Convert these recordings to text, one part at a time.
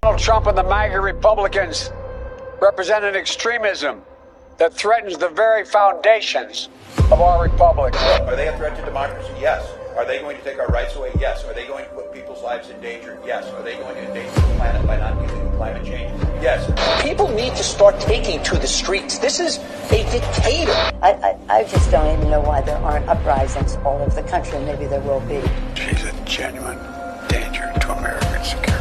Donald Trump and the MAGA Republicans represent an extremism that threatens the very foundations of our republic. Are they a threat to democracy? Yes. Are they going to take our rights away? Yes. Are they going to put people's lives in danger? Yes. Are they going to endanger the planet by not dealing with climate change? Yes. People need to start taking to the streets. This is a dictator. I just don't even know why there aren't uprisings all over the country. Maybe there will be. She's a genuine danger to American security.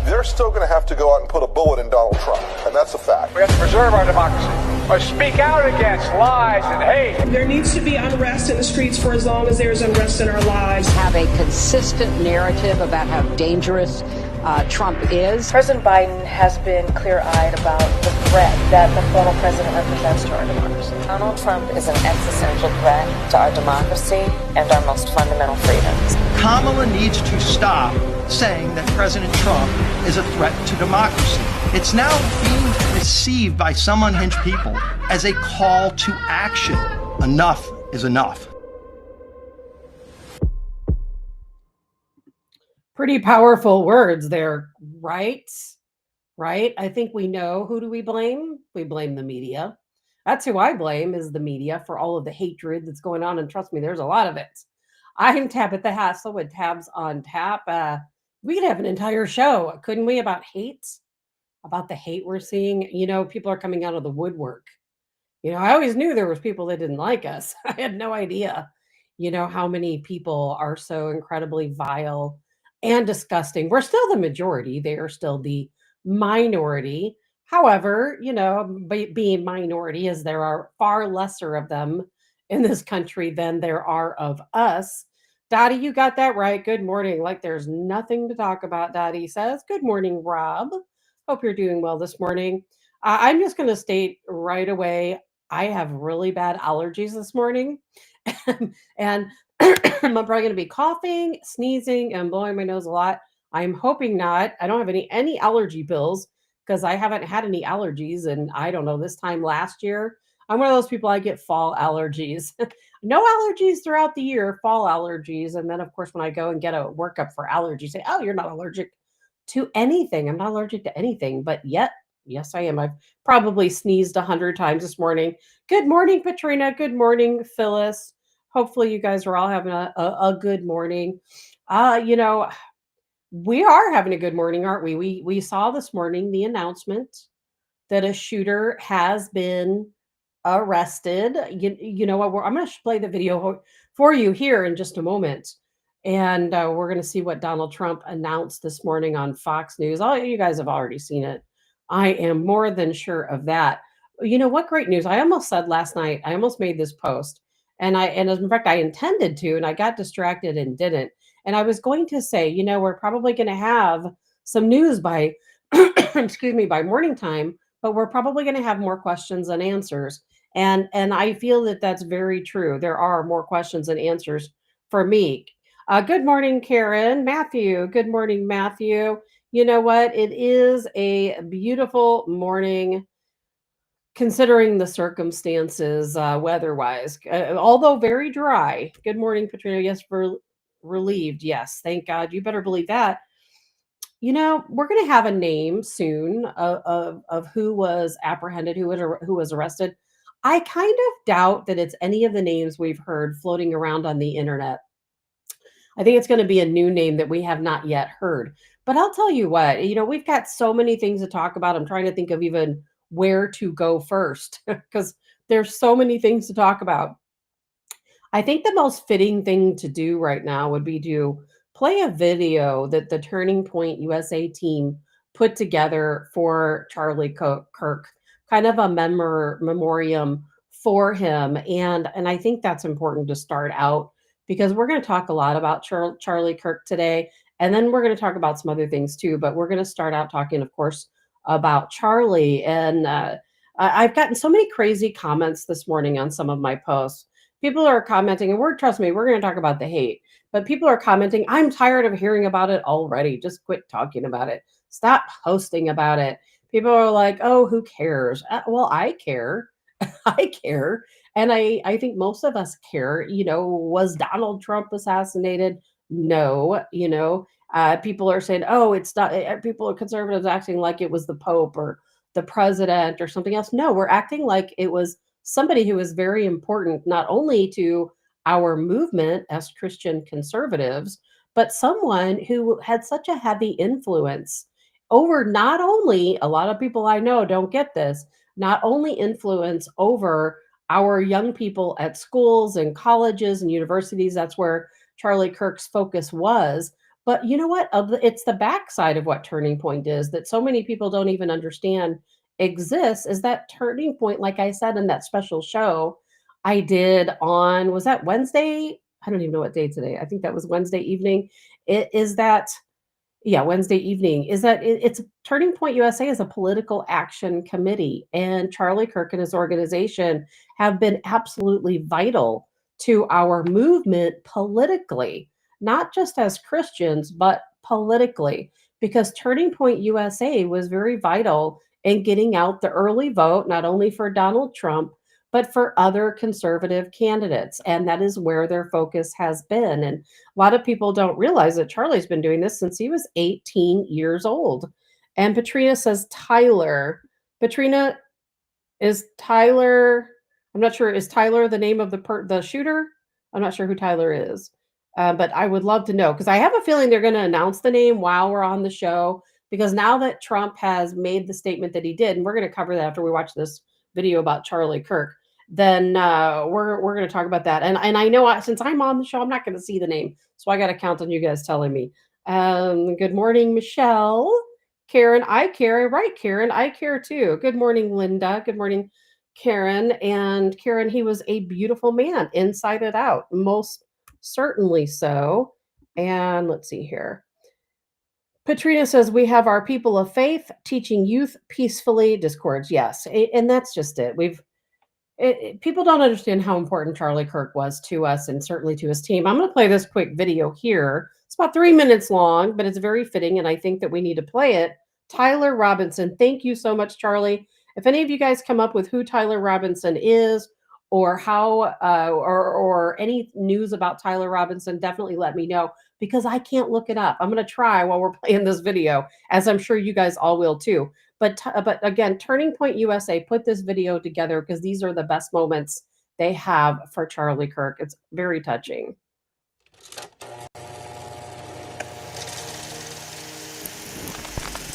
They're still going to have to go out and put a bullet in Donald Trump, and that's a fact. We have to preserve our democracy. Or speak out against lies and hate. There needs to be unrest in the streets for as long as there's unrest in our lives. Have a consistent narrative about how dangerous Trump is. President Biden has been clear-eyed about the threat that the former president represents to our democracy. Donald Trump is an existential threat to our democracy and our most fundamental freedoms. Kamala needs to stop saying that President Trump is a threat to democracy. It's now being received by some unhinged people as a call to action. Enough is enough. Pretty powerful words there, right? Right? I think we know. Who do we blame? We blame the media. That's who I blame, is the media, for all of the hatred that's going on. And trust me, there's a lot of it. I'm Tabitha Hassell with Tabs on Tap. We could have an entire show, couldn't we, about hate? About the hate we're seeing. You know, people are coming out of the woodwork. You know, I always knew there was people that didn't like us. I had no idea, you know, how many people are so incredibly vile and disgusting. We're still the majority. They are still the minority. However, you know, being minority, as there are far lesser of them in this country than there are of us. Dottie, you got that right. Good morning. Like there's nothing to talk about, Dottie says. Good morning, Rob. Hope you're doing well this morning. I'm just going to state right away, I have really bad allergies this morning. And I'm probably going to be coughing, sneezing, and blowing my nose a lot. I'm hoping not. I don't have any allergy pills because I haven't had any allergies. And I don't know, this time last year, I'm one of those people, I get fall allergies. No allergies throughout the year, fall allergies. And then, of course, when I go and get a workup for allergies, say, oh, you're not allergic to anything. I'm not allergic to anything. But yet, yes, I am. I've probably sneezed 100 times this morning. Good morning, Katrina. Good morning, Phyllis. Hopefully you guys are all having a good morning. You know, we are having a good morning, aren't we? We saw this morning the announcement that a shooter has been arrested. You know what? I'm going to play the video for you here in just a moment. And we're going to see what Donald Trump announced this morning on Fox News. All you guys have already seen it. I am more than sure of that. You know what? Great news. I almost said last night, I almost made this post. And as in fact, I intended to, and I got distracted and didn't. And I was going to say, you know, we're probably going to have some news by, excuse me, by morning time, but we're probably going to have more questions than answers. And I feel that that's very true. There are more questions than answers for me. Good morning, Karen. Matthew. Good morning, Matthew. You know what? It is a beautiful morning, considering the circumstances weather-wise, although very dry. Good morning, Katrina. Yes, relieved. Yes, thank God. You better believe that. You know, we're going to have a name soon of who was apprehended, who was arrested. I kind of doubt that it's any of the names we've heard floating around on the internet. I think it's going to be a new name that we have not yet heard. But I'll tell you what, you know, we've got so many things to talk about. I'm trying to think of even where to go first because there's so many things to talk about. I think the most fitting thing to do right now would be to play a video that the Turning Point USA team put together for Charlie Kirk, kind of a memoriam for him. And I think that's important to start out because we're going to talk a lot about Charlie Kirk today. And then we're going to talk about some other things too. But we're going to start out talking, of course, about Charlie. And I've gotten so many crazy comments this morning on some of my posts. People are commenting, and trust me, we're going to talk about the hate. But people are commenting, I'm tired of hearing about it already. Just quit talking about it. Stop posting about it. People are like, oh, who cares? Well, I care. I care. And I think most of us care. You know, was Donald Trump assassinated? No, you know. People are saying, oh, it's not, people are conservatives acting like it was the Pope or the president or something else. No, we're acting like it was somebody who is very important, not only to our movement as Christian conservatives, but someone who had such a heavy influence over not only, a lot of people I know don't get this, not only influence over our young people at schools and colleges and universities. That's where Charlie Kirk's focus was. But you know what? It's the backside of what Turning Point is that so many people don't even understand exists, is that Turning Point, like I said in that special show I did on, was that Wednesday? I don't even know what day today. I think that was Wednesday evening. Wednesday evening, is that it's Turning Point USA is a political action committee, and Charlie Kirk and his organization have been absolutely vital to our movement politically, not just as Christians, but politically, because Turning Point USA was very vital in getting out the early vote, not only for Donald Trump, but for other conservative candidates. And that is where their focus has been. And a lot of people don't realize that Charlie's been doing this since he was 18 years old. And Patrina says, Tyler. Patrina, is Tyler, I'm not sure, is Tyler the name of the shooter? I'm not sure who Tyler is. But I would love to know, because I have a feeling they're going to announce the name while we're on the show, because now that Trump has made the statement that he did, and we're going to cover that after we watch this video about Charlie Kirk, then we're going to talk about that. And I know since I'm on the show, I'm not going to see the name, so I got to count on you guys telling me. Good morning, Michelle. Karen, I care. Right, Karen, I care too. Good morning, Linda. Good morning, Karen. And Karen, he was a beautiful man, inside and out, most certainly so. And let's see here. Patrina says, we have our people of faith teaching youth peacefully discords. Yes, and that's just it. People don't understand how important Charlie Kirk was to us and certainly to his team. I'm going to play this quick video here. It's about 3 minutes long, but it's very fitting, and I think that we need to play it. Tyler Robinson. Thank you so much, Charlie. If any of you guys come up with who Tyler Robinson is, or how, or any news about Tyler Robinson, definitely let me know, because I can't look it up. I'm going to try while we're playing this video, as I'm sure you guys all will too. But again, Turning Point USA put this video together because these are the best moments they have for Charlie Kirk. It's very touching.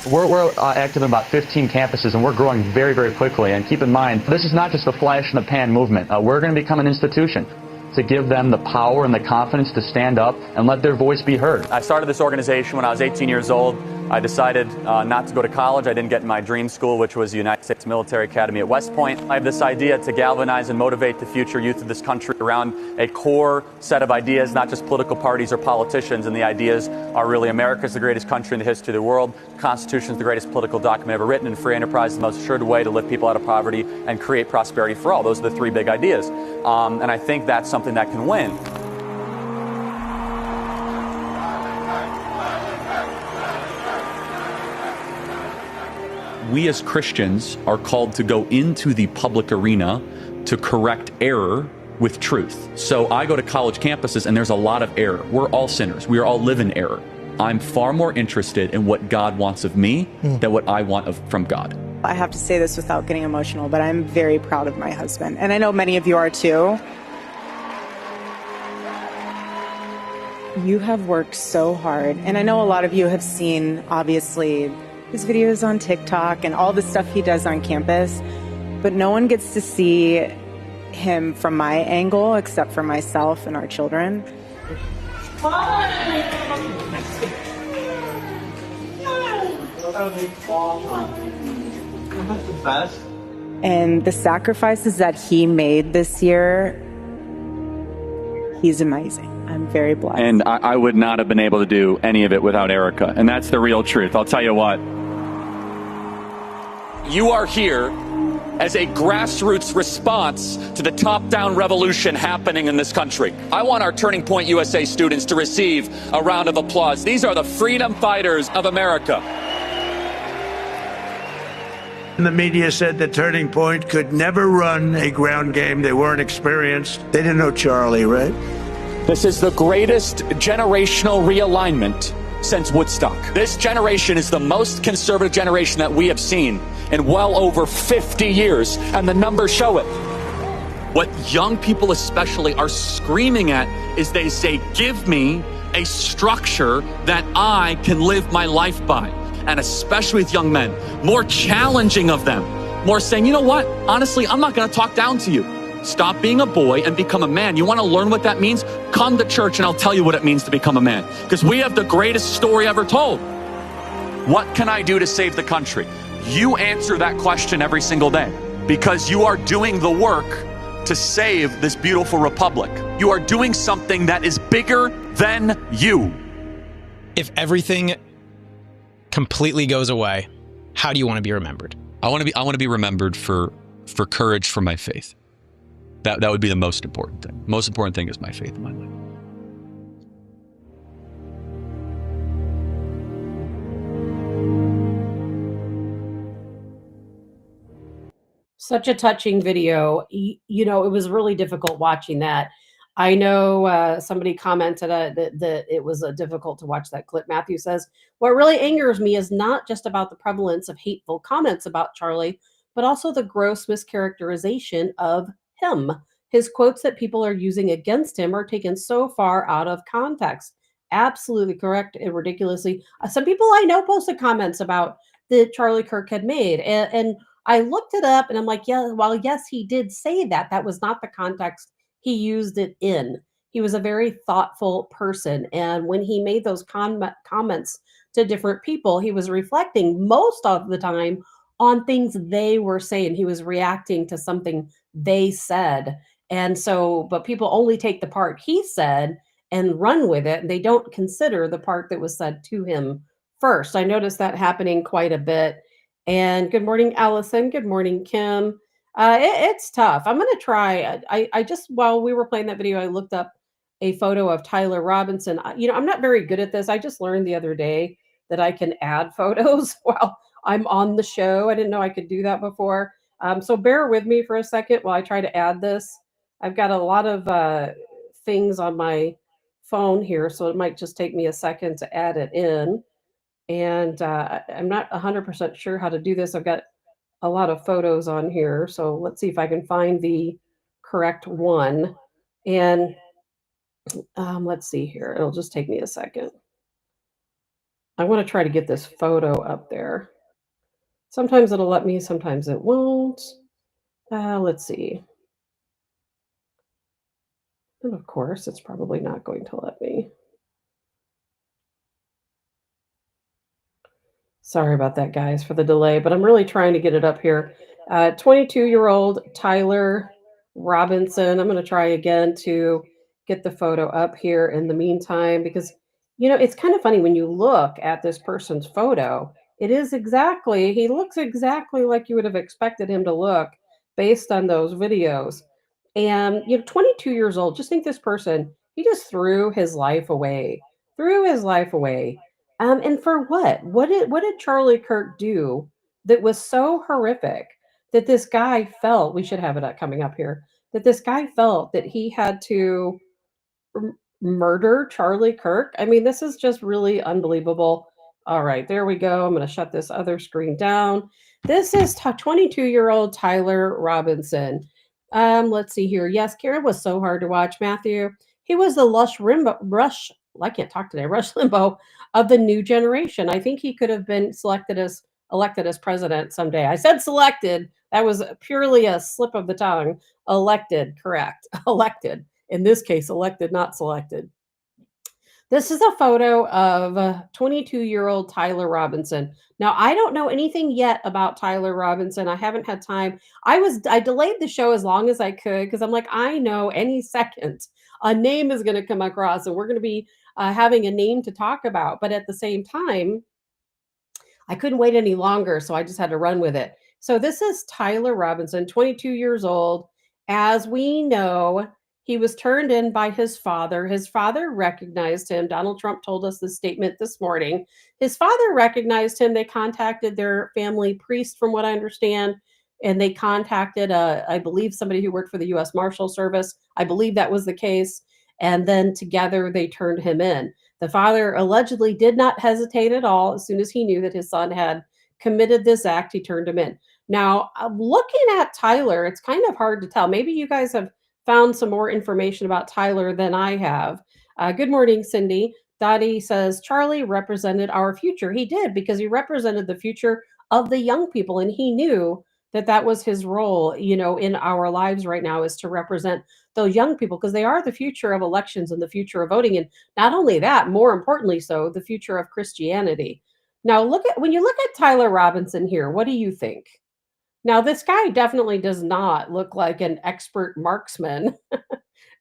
We're active in about 15 campuses, and we're growing very, very quickly. And keep in mind, this is not just a flash in the pan movement. We're going to become an institution to give them the power and the confidence to stand up and let their voice be heard. I started this organization when I was 18 years old. I decided not to go to college. I didn't get in my dream school, which was the United States Military Academy at West Point. I have this idea to galvanize and motivate the future youth of this country around a core set of ideas, not just political parties or politicians. And the ideas are really: America's the greatest country in the history of the world, the Constitution is the greatest political document ever written, and free enterprise is the most assured way to lift people out of poverty and create prosperity for all. Those are the three big ideas. And I think that's something that can win. We as Christians are called to go into the public arena to correct error with truth. So I go to college campuses and there's a lot of error. We're all sinners. We are all live in error. I'm far more interested in what God wants of me than what I want from God. I have to say this without getting emotional, but I'm very proud of my husband. And I know many of you are too. You have worked so hard. And I know a lot of you have seen, obviously, his videos on TikTok and all the stuff he does on campus. But no one gets to see him from my angle except for myself and our children. And the sacrifices that he made this year, he's amazing. I'm very blessed. And I would not have been able to do any of it without Erica. And that's the real truth. I'll tell you what. You are here as a grassroots response to the top-down revolution happening in this country. I want our Turning Point USA students to receive a round of applause. These are the freedom fighters of America. The media said that Turning Point could never run a ground game. They weren't experienced. They didn't know Charlie, right? This is the greatest generational realignment since Woodstock. This generation is the most conservative generation that we have seen in well over 50 years, and the numbers show it. What young people especially are screaming at is they say, give me a structure that I can live my life by. And especially with young men, more challenging of them, more saying, you know what? Honestly, I'm not going to talk down to you. Stop being a boy and become a man. You want to learn what that means? Come to church and I'll tell you what it means to become a man. Because we have the greatest story ever told. What can I do to save the country? You answer that question every single day, because you are doing the work to save this beautiful republic. You are doing something that is bigger than you. If everything completely goes away, how do you want to be remembered? I want to be remembered for courage for my faith. That would be the most important thing. Most important thing is my faith in my life. Such a touching video. You know, it was really difficult watching that. I know somebody commented that it was difficult to watch that clip. Matthew says, what really angers me is not just about the prevalence of hateful comments about Charlie, but also the gross mischaracterization of him. His quotes that people are using against him are taken so far out of context. Absolutely correct and ridiculously. Some people I know posted comments about that Charlie Kirk had made. And I looked it up and I'm like, yeah, while yes, he did say that, that was not the context he used it in. He was a very thoughtful person. And when he made those comments to different people, he was reflecting most of the time on things they were saying. He was reacting to something they said. And so, but people only take the part he said and run with it. And they don't consider the part that was said to him first. I noticed that happening quite a bit. And good morning, Allison. Good morning, Kim. It's tough. I'm going to try. I just, while we were playing that video, I looked up a photo of Tyler Robinson. You know, I'm not very good at this. I just learned the other day that I can add photos while I'm on the show. I didn't know I could do that before. So bear with me for a second while I try to add this. I've got a lot of things on my phone here, so it might just take me a second to add it in. And I'm not 100% sure how to do this. I've got a lot of photos on here, so let's see if I can find the correct one. And let's see here. It'll just take me a second. I want to try to get this photo up there. Sometimes it'll let me, sometimes it won't. Let's see. And of course, it's probably not going to let me. Sorry about that, guys, for the delay, but I'm really trying to get it up here. 22-year-old Tyler Robinson. I'm going to try again to get the photo up here in the meantime, because, you know, it's kind of funny when you look at this person's photo. It is exactly, he looks exactly like you would have expected him to look based on those videos. And, you know, 22 years old, just think this person, he just threw his life away, And for what? What did Charlie Kirk do that was so horrific that this guy felt, we should have it coming up here, that this guy felt that he had to murder Charlie Kirk? I mean, this is just really unbelievable. All right, there we go. I'm going to shut this other screen down. This is 22-year-old Tyler Robinson. Let's see here. Yes, Karen was so hard to watch, Matthew. He was the Rush Limbaugh of the new generation. I think he could have been elected as president someday. I said selected. That was purely a slip of the tongue. Elected, correct. Elected. In this case, elected, not selected. This is a photo of 22-year-old Tyler Robinson. Now, I don't know anything yet about Tyler Robinson. I haven't had time. I delayed the show as long as I could because I'm like, I know any second a name is going to come across and we're going to be having a name to talk about. But at the same time, I couldn't wait any longer, so I just had to run with it. So this is Tyler Robinson, 22 years old. As we know, he was turned in by his father. His father recognized him. Donald Trump told us this statement this morning. His father recognized him. They contacted their family priest, from what I understand, and they contacted, I believe, somebody who worked for the U.S. Marshal Service. I believe that was the case. And then together they turned him in. The father allegedly did not hesitate at all. As soon as he knew that his son had committed this act, he turned him in. Now, looking at Tyler, it's kind of hard to tell. Maybe you guys have found some more information about Tyler than I have. Good morning, Cindy. Dottie says Charlie represented our future. He did, because he represented the future of the young people, and he knew that that was his role, you know, in our lives right now, is to represent those young people, because they are the future of elections and the future of voting. And not only that, more importantly so, the future of Christianity. Now, when you look at Tyler Robinson here, what do you think? Now, this guy definitely does not look like an expert marksman.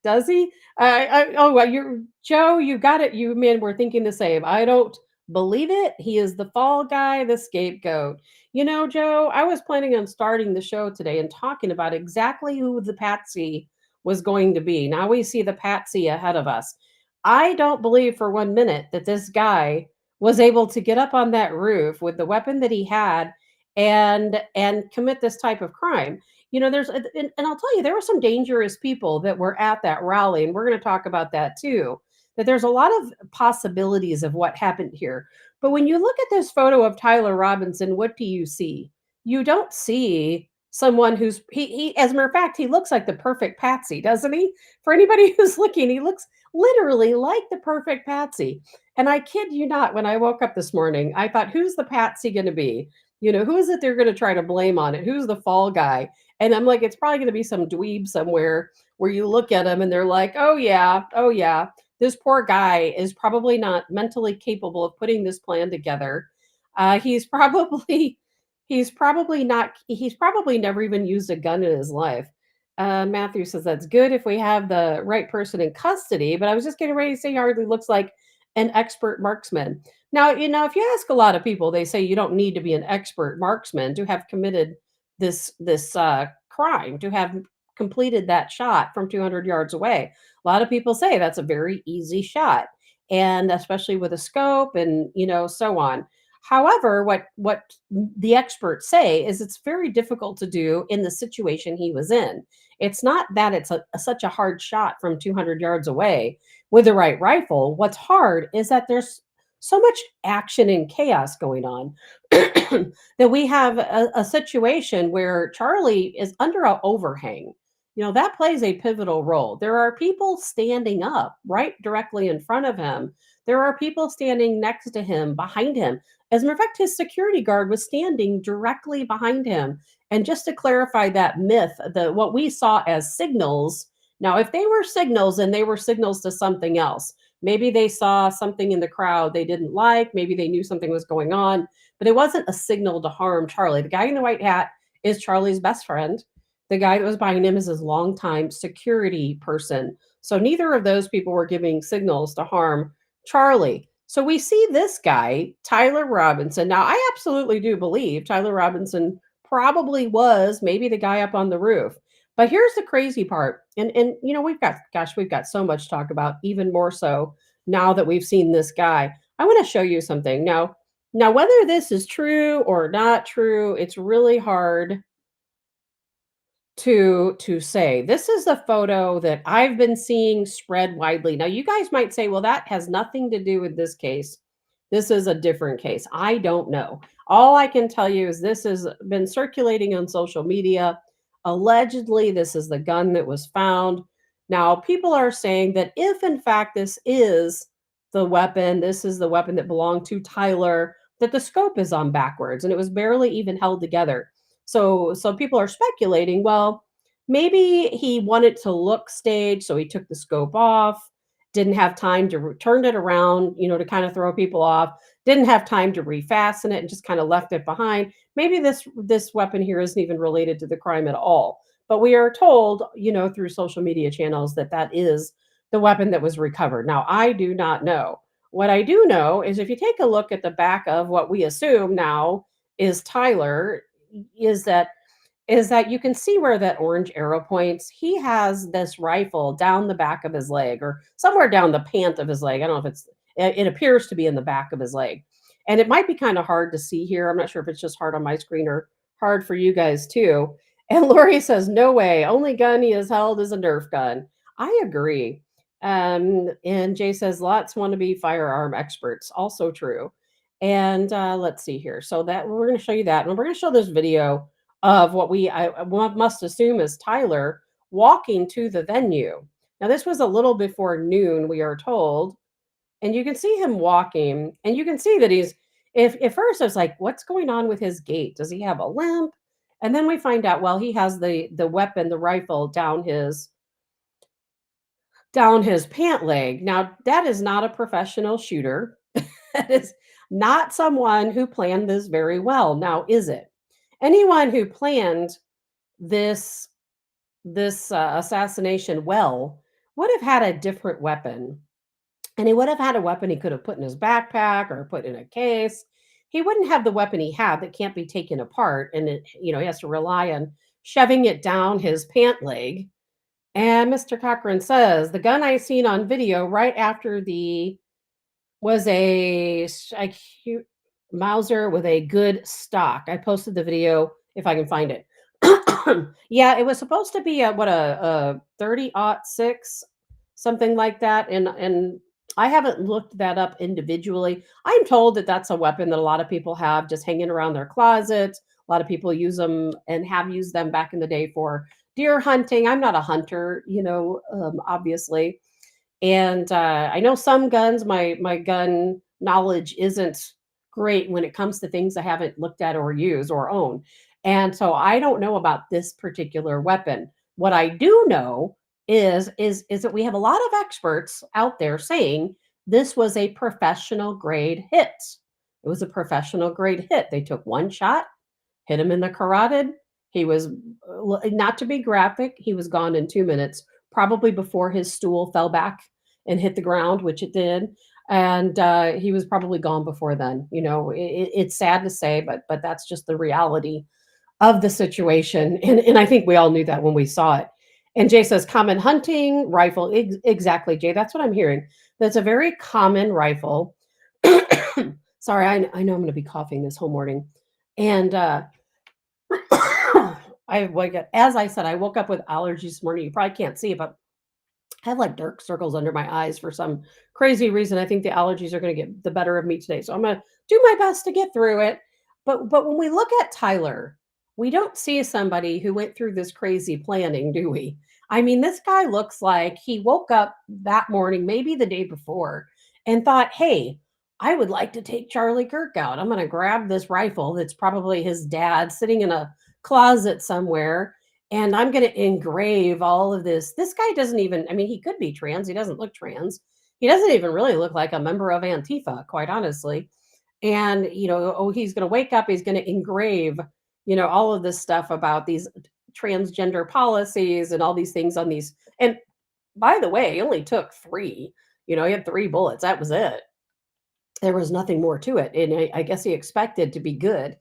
Does he? Well, Joe, you got it. You men were thinking the same. I don't believe it. He is the fall guy, the scapegoat. You know, Joe, I was planning on starting the show today and talking about exactly who the patsy was going to be. Now we see the patsy ahead of us. I don't believe for 1 minute that this guy was able to get up on that roof with the weapon that he had and commit this type of crime. You know, and I'll tell you, there were some dangerous people that were at that rally, and we're going to talk about that too. That there's a lot of possibilities of what happened here. But when you look at this photo of Tyler Robinson, what do you see? You don't see someone who's he as a matter of fact, he looks like the perfect patsy, doesn't he? For anybody who's looking, he looks literally like the perfect patsy. And I kid you not, when I woke up this morning, I thought, who's the patsy going to be? You know, who is it they're going to try to blame on it? Who's the fall guy? And I'm like, it's probably going to be some dweeb somewhere where you look at him and they're like, oh yeah, this poor guy is probably not mentally capable of putting this plan together. He's probably never even used a gun in his life. Matthew says that's good if we have the right person in custody, but I was just getting ready to say he hardly looks like an expert marksman. Now, you know, if you ask a lot of people, they say you don't need to be an expert marksman to have committed this crime, to have completed that shot from 200 yards away. A lot of people say that's a very easy shot, and especially with a scope and, you know, so on. However, what the experts say is it's very difficult to do in the situation he was in. It's not that it's such a hard shot from 200 yards away with the right rifle. What's hard is that there's so much action and chaos going on that we have a situation where Charlie is under an overhang. You know, that plays a pivotal role. There are people standing up right directly in front of him. There are people standing next to him, behind him. As a matter of fact, his security guard was standing directly behind him. And just to clarify that myth, what we saw as signals, now, if they were signals and they were signals to something else, maybe they saw something in the crowd they didn't like, maybe they knew something was going on, but it wasn't a signal to harm Charlie. The guy in the white hat is Charlie's best friend. The guy that was behind him is his longtime security person. So neither of those people were giving signals to harm Charlie. So we see this guy, Tyler Robinson. Now, I absolutely do believe Tyler Robinson probably was maybe the guy up on the roof. But here's the crazy part. And you know, we've got so much to talk about, even more so now that we've seen this guy. I want to show you something. Now, whether this is true or not true, it's really hard to say. This is a photo that I've been seeing spread widely. Now, you guys might say, well, that has nothing to do with this case. This is a different case. I don't know. All I can tell you is this has been circulating on social media. Allegedly, this is the gun that was found. Now, people are saying that if in fact this is the weapon, this is the weapon that belonged to Tyler, that the scope is on backwards and it was barely even held together. So people are speculating, well, maybe he wanted to look staged, so he took the scope off, didn't have time to turn it around, you know, to kind of throw people off, didn't have time to refasten it and just kind of left it behind. Maybe this weapon here isn't even related to the crime at all. But we are told, you know, through social media channels that that is the weapon that was recovered. Now, I do not know. What I do know is if you take a look at the back of what we assume now is Tyler, is that you can see where that orange arrow points. He has this rifle down the back of his leg or somewhere down the pant of his leg. I don't know if it appears to be in the back of his leg. And it might be kind of hard to see here. I'm not sure if it's just hard on my screen or hard for you guys too. And Lori says, no way. Only gun he has held is a Nerf gun. I agree. And Jay says lots want to be firearm experts. Also true. And let's see here. So that we're going to show you that, and we're going to show this video of what I must assume is Tyler walking to the venue. Now this was a little before noon, we are told, and you can see him walking, and you can see that he's. If at first I was like, what's going on with his gait? Does he have a limp? And then we find out, well, he has the weapon, the rifle down his pant leg. Now, that is not a professional shooter. That is not someone who planned this very well. Now, is it? Anyone who planned this assassination well would have had a different weapon. And he would have had a weapon he could have put in his backpack or put in a case. He wouldn't have the weapon he had that can't be taken apart. And he has to rely on shoving it down his pant leg. And Mr. Cochran says, the gun I seen on video right after was a Mauser with a good stock. I posted the video if I can find it. Yeah, it was supposed to be a 30-06, something like that. And I haven't looked that up individually. I'm told that that's a weapon that a lot of people have just hanging around their closet. A lot of people use them and have used them back in the day for deer hunting. I'm not a hunter, obviously. And I know some guns, my gun knowledge isn't great when it comes to things I haven't looked at or used or own. And so I don't know about this particular weapon. What I do know is that we have a lot of experts out there saying this was a professional grade hit. It was a professional grade hit. They took one shot, hit him in the carotid. He was, not to be graphic, he was gone in 2 minutes, probably before his stool fell back and hit the ground, which it did. And he was probably gone before then. It's sad to say, but that's just the reality of the situation. And I think we all knew that when we saw it. And Jay says, common hunting rifle. Exactly, Jay. That's what I'm hearing. That's a very common rifle. Sorry, I know I'm going to be coughing this whole morning. And as I said, I woke up with allergies this morning. You probably can't see it, but I have like dark circles under my eyes for some crazy reason. I think the allergies are going to get the better of me today. So I'm going to do my best to get through it. But when we look at Tyler, we don't see somebody who went through this crazy planning, do we? I mean, this guy looks like he woke up that morning, maybe the day before, and thought, hey, I would like to take Charlie Kirk out. I'm going to grab this rifle that's probably his dad sitting in a closet somewhere, and I'm going to engrave all of this. This guy doesn't even, he could be trans. He doesn't look trans. He doesn't even really look like a member of Antifa, quite honestly. And, he's going to wake up, he's going to engrave, all of this stuff about these transgender policies and all these things on these. And by the way, he only took 3. He had 3 bullets. That was it. There was nothing more to it. And I guess he expected to be good.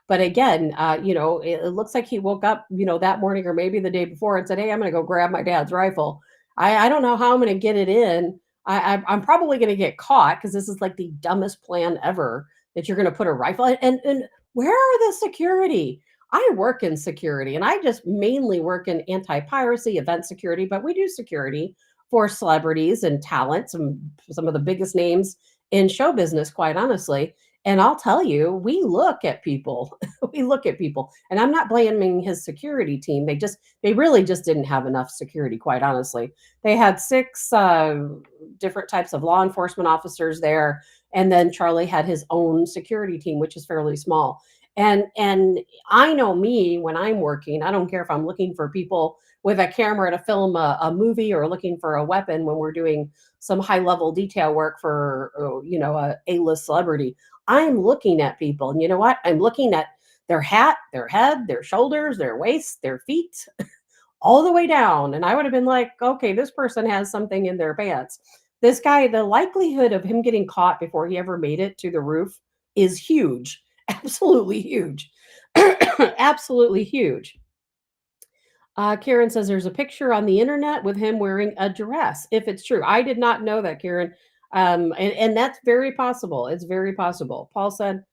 But again, it looks like he woke up, that morning or maybe the day before and said, hey, I'm going to go grab my dad's rifle. I don't know how I'm going to get it in. I'm probably going to get caught because this is like the dumbest plan ever that you're going to put a rifle. And where are the security? I work in security, and I just mainly work in anti-piracy, event security, but we do security for celebrities and talents and some of the biggest names in show business, quite honestly. And I'll tell you, we look at people. We look at people. And I'm not blaming his security team. They really just didn't have enough security, quite honestly. They had 6 different types of law enforcement officers there. And then Charlie had his own security team, which is fairly small. And I know me when I'm working, I don't care if I'm looking for people with a camera to film a movie or looking for a weapon when we're doing some high level detail work for, a A-list celebrity. I'm looking at people, and you know what? I'm looking at their hat, their head, their shoulders, their waist, their feet, all the way down. And I would have been like, okay, this person has something in their pants. This guy, the likelihood of him getting caught before he ever made it to the roof is huge. Absolutely huge. Absolutely huge. Karen says there's a picture on the internet with him wearing a dress. If it's true, I did not know that, Karen. And that's very possible. It's very possible. Paul said,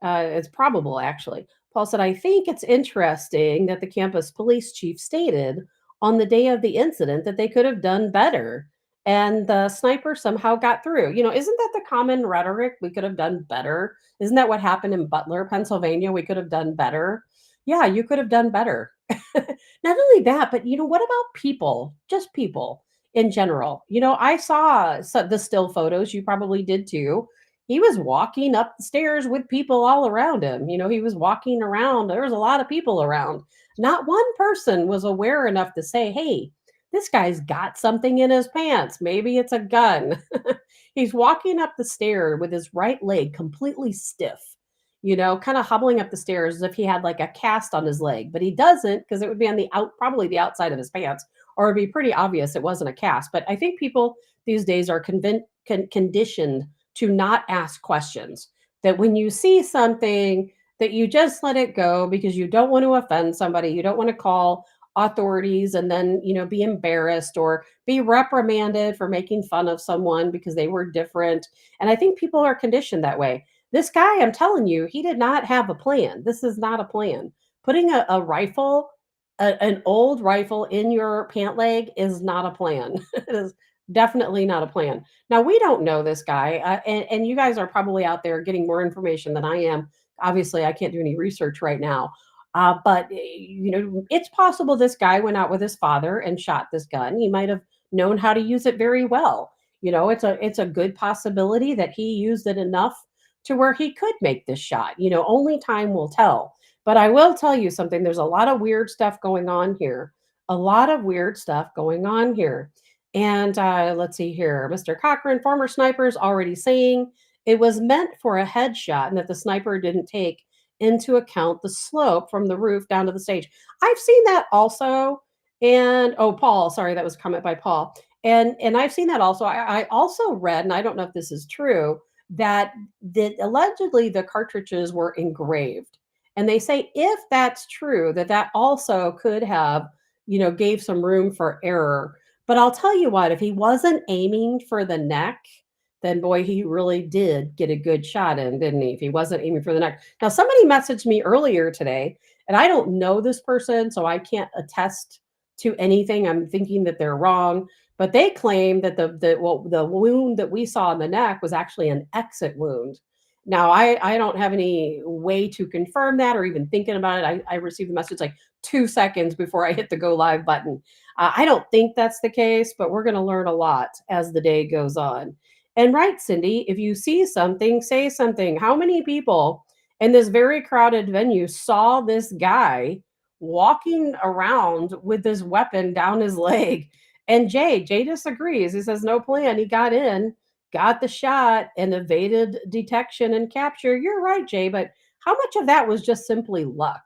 it's probable, actually. Paul said, I think it's interesting that the campus police chief stated on the day of the incident that they could have done better. And the sniper somehow got through. Isn't that the common rhetoric? We could have done better. Isn't that what happened in Butler, Pennsylvania? We could have done better. Yeah, you could have done better. Not only that, but what about people? Just people in general. I saw the still photos. You probably did too. He was walking up the stairs with people all around him. He was walking around. There was a lot of people around. Not one person was aware enough to say, hey, this guy's got something in his pants. Maybe it's a gun. He's walking up the stair with his right leg completely stiff, kind of hobbling up the stairs as if he had like a cast on his leg, but he doesn't, because it would be on probably the outside of his pants, or it'd be pretty obvious it wasn't a cast. But I think people these days are conditioned to not ask questions, that when you see something, that you just let it go because you don't want to offend somebody. You don't want to call authorities and then, be embarrassed or be reprimanded for making fun of someone because they were different. And I think people are conditioned that way. This guy, I'm telling you, he did not have a plan. This is not a plan. Putting a rifle, an old rifle in your pant leg is not a plan. It is definitely not a plan. Now, we don't know this guy, and you guys are probably out there getting more information than I am. Obviously, I can't do any research right now. But it's possible this guy went out with his father and shot this gun. He might have known how to use it very well. It's a good possibility that he used it enough to where he could make this shot. Only time will tell. But I will tell you something. There's a lot of weird stuff going on here. A lot of weird stuff going on here. And let's see here. Mr. Cochran, former snipers already saying it was meant for a headshot and that the sniper didn't take into account the slope from the roof down to the stage. I've seen that also. And Paul, sorry, that was a comment by Paul. And I've seen that also. I also read, and I don't know if this is true, that allegedly the cartridges were engraved. And they say if that's true, that also could have, gave some room for error. But I'll tell you what, if he wasn't aiming for the neck, then boy, he really did get a good shot in, didn't he? If he wasn't aiming for the neck. Now, somebody messaged me earlier today, and I don't know this person, so I can't attest to anything. I'm thinking that they're wrong, but they claim that the wound that we saw in the neck was actually an exit wound. Now, I don't have any way to confirm that or even thinking about it. I received the message like 2 seconds before I hit the go live button. I don't think that's the case, but we're going to learn a lot as the day goes on. And right, Cindy, if you see something, say something. How many people in this very crowded venue saw this guy walking around with this weapon down his leg? And Jay disagrees. He says no plan. He got in, got the shot, and evaded detection and capture. You're right, Jay, but how much of that was just simply luck?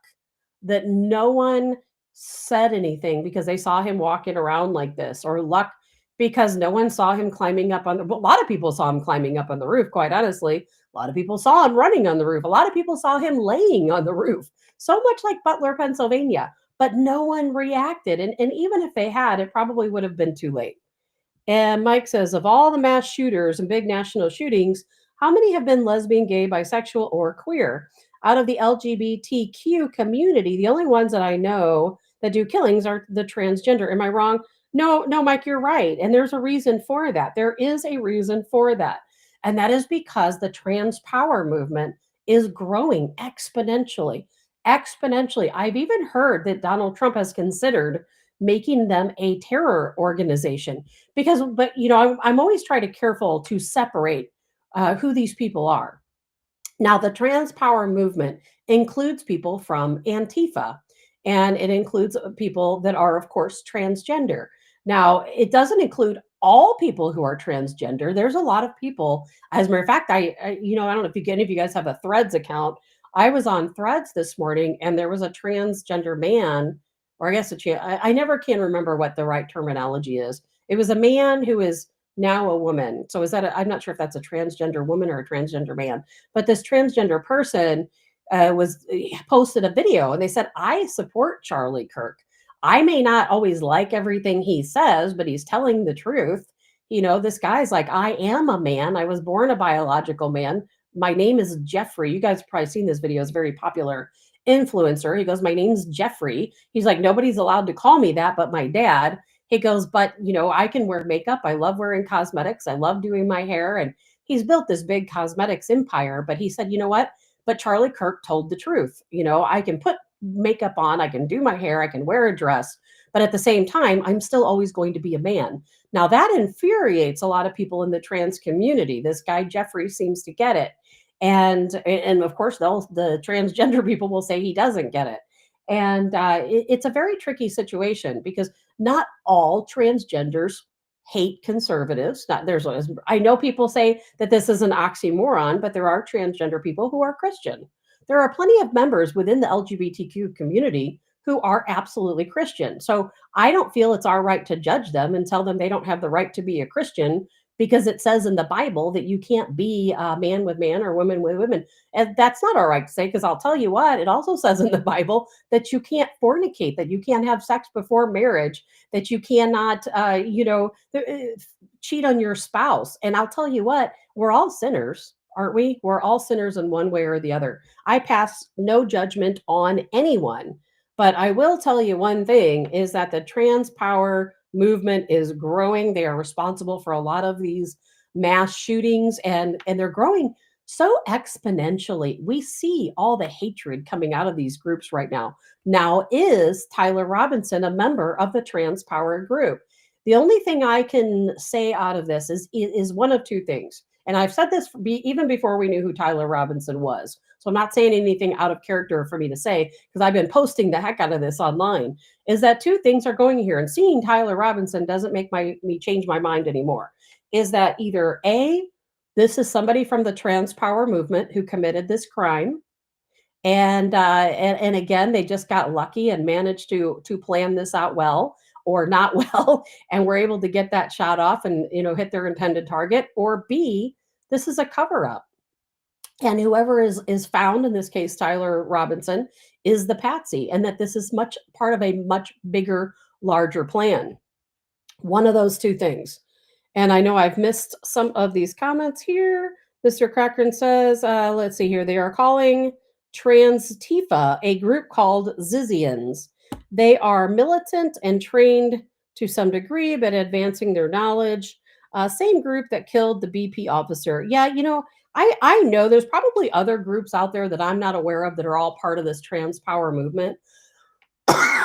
That no one said anything because they saw him walking around like this, or luck because no one saw him climbing up on a lot of people saw him climbing up on the roof, quite honestly. A lot of people saw him running on the roof. A lot of people saw him laying on the roof, so much like Butler, Pennsylvania, but no one reacted. And even if they had, it probably would have been too late. And Mike says, of all the mass shooters and big national shootings, how many have been lesbian, gay, bisexual, or queer? Out of the LGBTQ community, the only ones that I know that do killings are the transgender. Am I wrong? No, Mike, you're right. And there's a reason for that. There is a reason for that. And that is because the trans power movement is growing exponentially. I've even heard that Donald Trump has considered making them a terror organization but I'm always trying to careful to separate who these people are. Now, the trans power movement includes people from Antifa, and it includes people that are, of course, transgender. Now, it doesn't include all people who are transgender. There's a lot of people. As a matter of fact, I don't know if any of you guys have a Threads account. I was on Threads this morning, and there was a transgender man, or I guess I never can remember what the right terminology is. It was a man who is now a woman. So I'm not sure if that's a transgender woman or a transgender man, but this transgender person posted a video, and they said, I support Charlie Kirk. I may not always like everything he says, but he's telling the truth. This guy's like, I am a man. I was born a biological man. My name is Jeffrey. You guys have probably seen this video. It's very popular. influencer. He goes, my name's Jeffrey. He's like, nobody's allowed to call me that but my dad. He goes, but I can wear makeup. I love wearing cosmetics. I love doing my hair. And he's built this big cosmetics empire. But he said, you know what? But Charlie Kirk told the truth. I can put makeup on, I can do my hair, I can wear a dress, but at the same time, I'm still always going to be a man. Now that infuriates a lot of people in the trans community. This guy Jeffrey seems to get it. And of course, the transgender people will say he doesn't get it. And it's a very tricky situation because not all transgenders hate conservatives. I know people say that this is an oxymoron, but there are transgender people who are Christian. There are plenty of members within the LGBTQ community who are absolutely Christian. So I don't feel it's our right to judge them and tell them they don't have the right to be a Christian because it says in the Bible that you can't be man with man or woman with women. And that's not our right to say, because I'll tell you what, it also says in the Bible that you can't fornicate, that you can't have sex before marriage, that you cannot, cheat on your spouse. And I'll tell you what, we're all sinners, aren't we? We're all sinners in one way or the other. I pass no judgment on anyone, but I will tell you one thing is that the trans power movement is growing. They are responsible for a lot of these mass shootings, and they're growing so exponentially. We see all the hatred coming out of these groups right now. Now, is Tyler Robinson a member of the trans power group? The only thing I can say out of this is one of two things. And I've said this even before we knew who Tyler Robinson was. So I'm not saying anything out of character for me to say, because I've been posting the heck out of this online, is that two things are going here. And seeing Tyler Robinson doesn't make me change my mind anymore. Is that either A, this is somebody from the trans power movement who committed this crime. And again, they just got lucky and managed to plan this out well, or not well, and were able to get that shot off and hit their intended target. Or B, this is a cover-up. And whoever is found, in this case, Tyler Robinson, is the patsy, and that this is part of a much bigger, larger plan. One of those two things. And I know I've missed some of these comments here. Mr. Cochran says, let's see here, they are calling Trans Tifa a group called Zizians. They are militant and trained to some degree, but advancing their knowledge. Same group that killed the BP officer. Yeah, I know there's probably other groups out there that I'm not aware of that are all part of this trans power movement.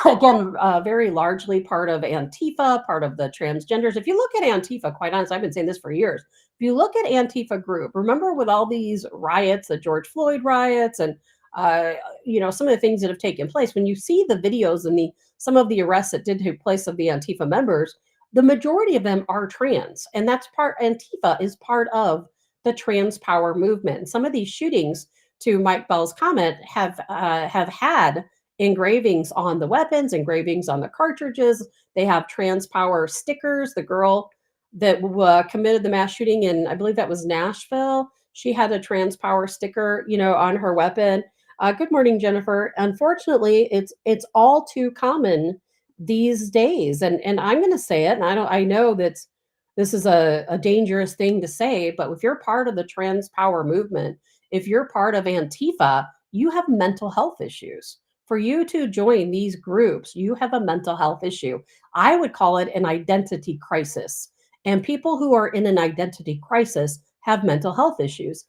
Again, very largely part of Antifa, part of the transgenders. If you look at Antifa, quite honestly, I've been saying this for years. If you look at Antifa group, remember with all these riots, the George Floyd riots, and some of the things that have taken place, when you see the videos and some of the arrests that did take place of the Antifa members, the majority of them are trans. And Antifa is part of the trans power movement. And some of these shootings, to Mike Bell's comment, have had engravings on the weapons, engravings on the cartridges. They have trans power stickers. The girl that committed the mass shooting in, I believe that was Nashville, she had a trans power sticker, on her weapon. Good morning, Jennifer. Unfortunately, it's all too common these days, and I'm going to say it. And I know that this is a dangerous thing to say, but if you're part of the trans power movement, if you're part of Antifa, you have mental health issues. For you to join these groups, you have a mental health issue. I would call it an identity crisis. And people who are in an identity crisis have mental health issues.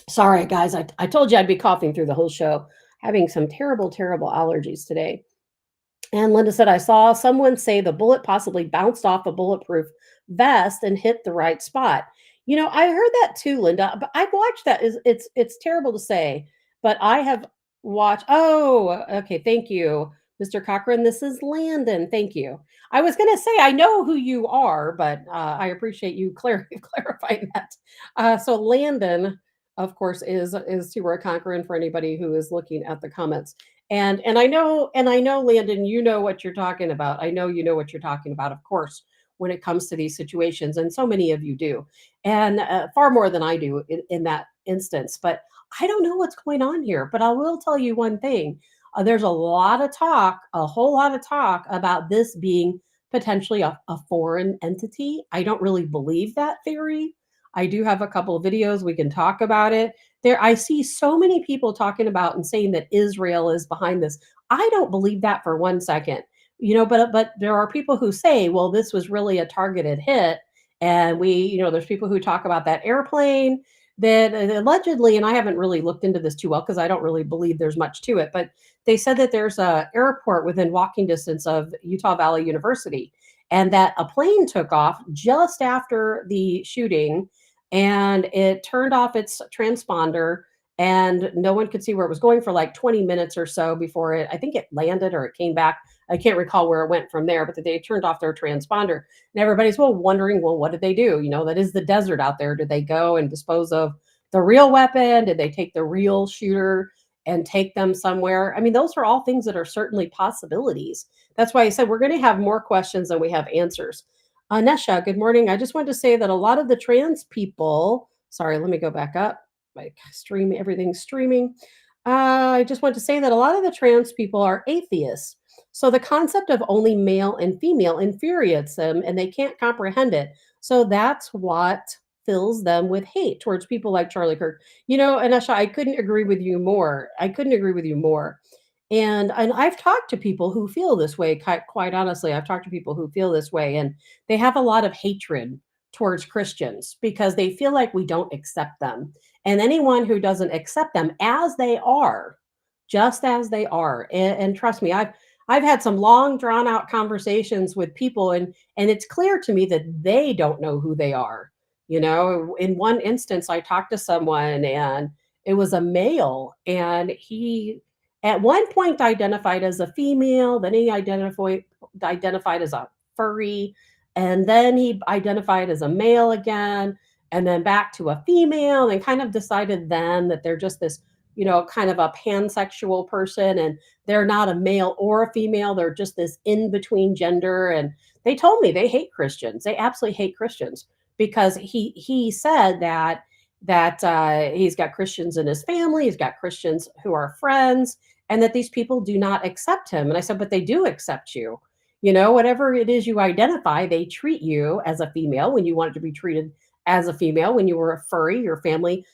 Sorry, guys, I told you I'd be coughing through the whole show, having some terrible, terrible allergies today. And Linda said, I saw someone say the bullet possibly bounced off a bulletproof vest and hit the right spot. I heard that too, Linda, but I've watched that. It's terrible to say, but I have watched. Oh, okay. Thank you, Mr. Cochran. This is Landon. Thank you. I was going to say, I know who you are, but I appreciate you clarifying that. So Landon, of course, is Tibor Cochran for anybody who is looking at the comments. And I know, Landon, you know what you're talking about. I know you know what you're talking about, of course, when it comes to these situations. And so many of you do. And far more than I do in that instance. But I don't know what's going on here. But I will tell you one thing. There's a whole lot of talk about this being potentially a foreign entity. I don't really believe that theory. I do have a couple of videos. We can talk about it. There, I see so many people talking about and saying that Israel is behind this. I don't believe that for 1 second. But there are people who say, well, this was really a targeted hit. And there's people who talk about that airplane that allegedly, and I haven't really looked into this too well because I don't really believe there's much to it, but they said that there's a airport within walking distance of Utah Valley University, and that a plane took off just after the shooting, and it turned off its transponder, and no one could see where it was going for like 20 minutes or so before I think it landed or it came back. I can't recall where it went from there, but they turned off their transponder. And everybody's wondering, well, what did they do? That is the desert out there. Did they go and dispose of the real weapon? Did they take the real shooter and take them somewhere? I mean, those are all things that are certainly possibilities. That's why I said we're going to have more questions than we have answers. Nesha, good morning. I just wanted to say that a lot of the trans people, sorry, let me go back up. My stream, everything's streaming. I just want to say that a lot of the trans people are atheists. So the concept of only male and female infuriates them and they can't comprehend it. So that's what fills them with hate towards people like Charlie Kirk. Anesha, I couldn't agree with you more. And I've talked to people who feel this way, quite honestly. I've talked to people who feel this way, and they have a lot of hatred towards Christians because they feel like we don't accept them. And anyone who doesn't accept them as they are, just as they are, and trust me, I've had some long drawn out conversations with people, and it's clear to me that they don't know who they are. In one instance, I talked to someone and it was a male, and he at one point identified as a female, then he identified as a furry, and then he identified as a male again, and then back to a female, and kind of decided then that they're just this, kind of a pansexual person, and they're not a male or a female. They're just this in-between gender. And they told me they hate Christians. They absolutely hate Christians because he said that he's got Christians in his family, he's got Christians who are friends, and that these people do not accept him. And I said, but they do accept you. Whatever it is you identify, they treat you as a female when you wanted to be treated as a female. When you were a furry, your family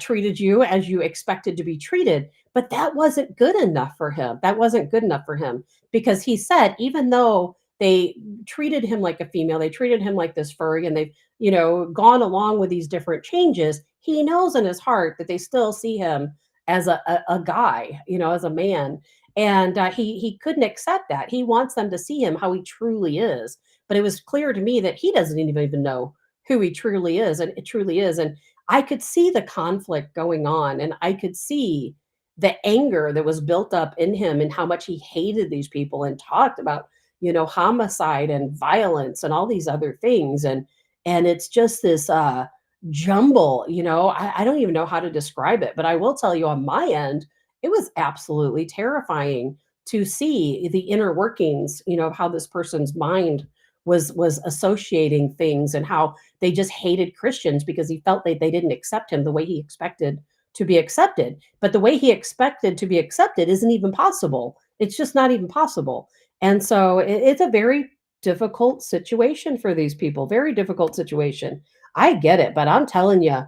treated you as you expected to be treated. But that wasn't good enough for him. Because he said, even though they treated him like a female, they treated him like this furry, and they've, gone along with these different changes, he knows in his heart that they still see him as a guy, as a man. And he couldn't accept that. He wants them to see him how he truly is. But it was clear to me that he doesn't even know who he truly is. And it truly is. And I could see the conflict going on, and I could see the anger that was built up in him and how much he hated these people and talked about, homicide and violence and all these other things. And it's just this jumble, I don't even know how to describe it, but I will tell you on my end, it was absolutely terrifying to see the inner workings, of how this person's mind was associating things, and how they just hated Christians because he felt they didn't accept him the way he expected to be accepted. But the way he expected to be accepted isn't even possible. It's just not even possible. And so it's a very difficult situation for these people, very difficult situation. I get it, but I'm telling you,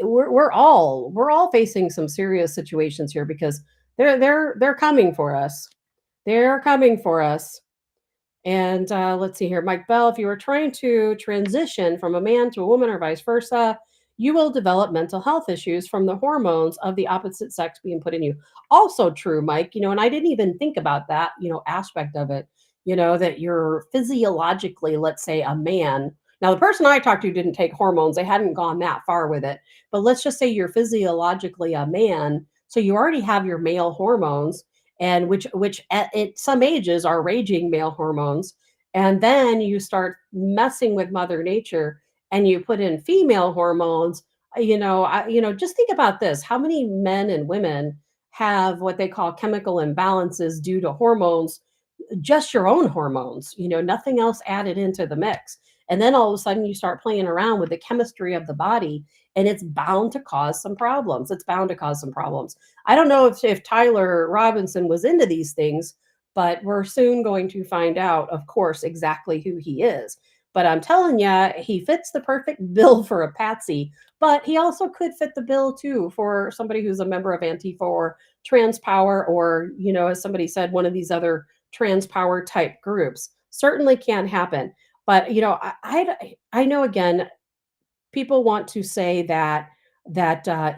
we're all facing some serious situations here because they're coming for us. They're coming for us. And let's see here, Mike Bell, if you are trying to transition from a man to a woman or vice versa, you will develop mental health issues from the hormones of the opposite sex being put in you. Also true, Mike, and I didn't even think about that, aspect of it, that you're physiologically, let's say, a man. Now, the person I talked to didn't take hormones. They hadn't gone that far with it. But let's just say you're physiologically a man. So you already have your male hormones, and which at some ages are raging male hormones. And then you start messing with Mother Nature and you put in female hormones. Just think about this. How many men and women have what they call chemical imbalances due to hormones, just your own hormones, nothing else added into the mix. And then all of a sudden you start playing around with the chemistry of the body, and it's bound to cause some problems. I don't know if Tyler Robinson was into these things, but we're soon going to find out, of course, exactly who he is. But I'm telling you, he fits the perfect bill for a patsy, but he also could fit the bill too for somebody who's a member of Antifa or Trans Power, or, as somebody said, one of these other trans power type groups. Certainly can happen. But, I know, again, people want to say that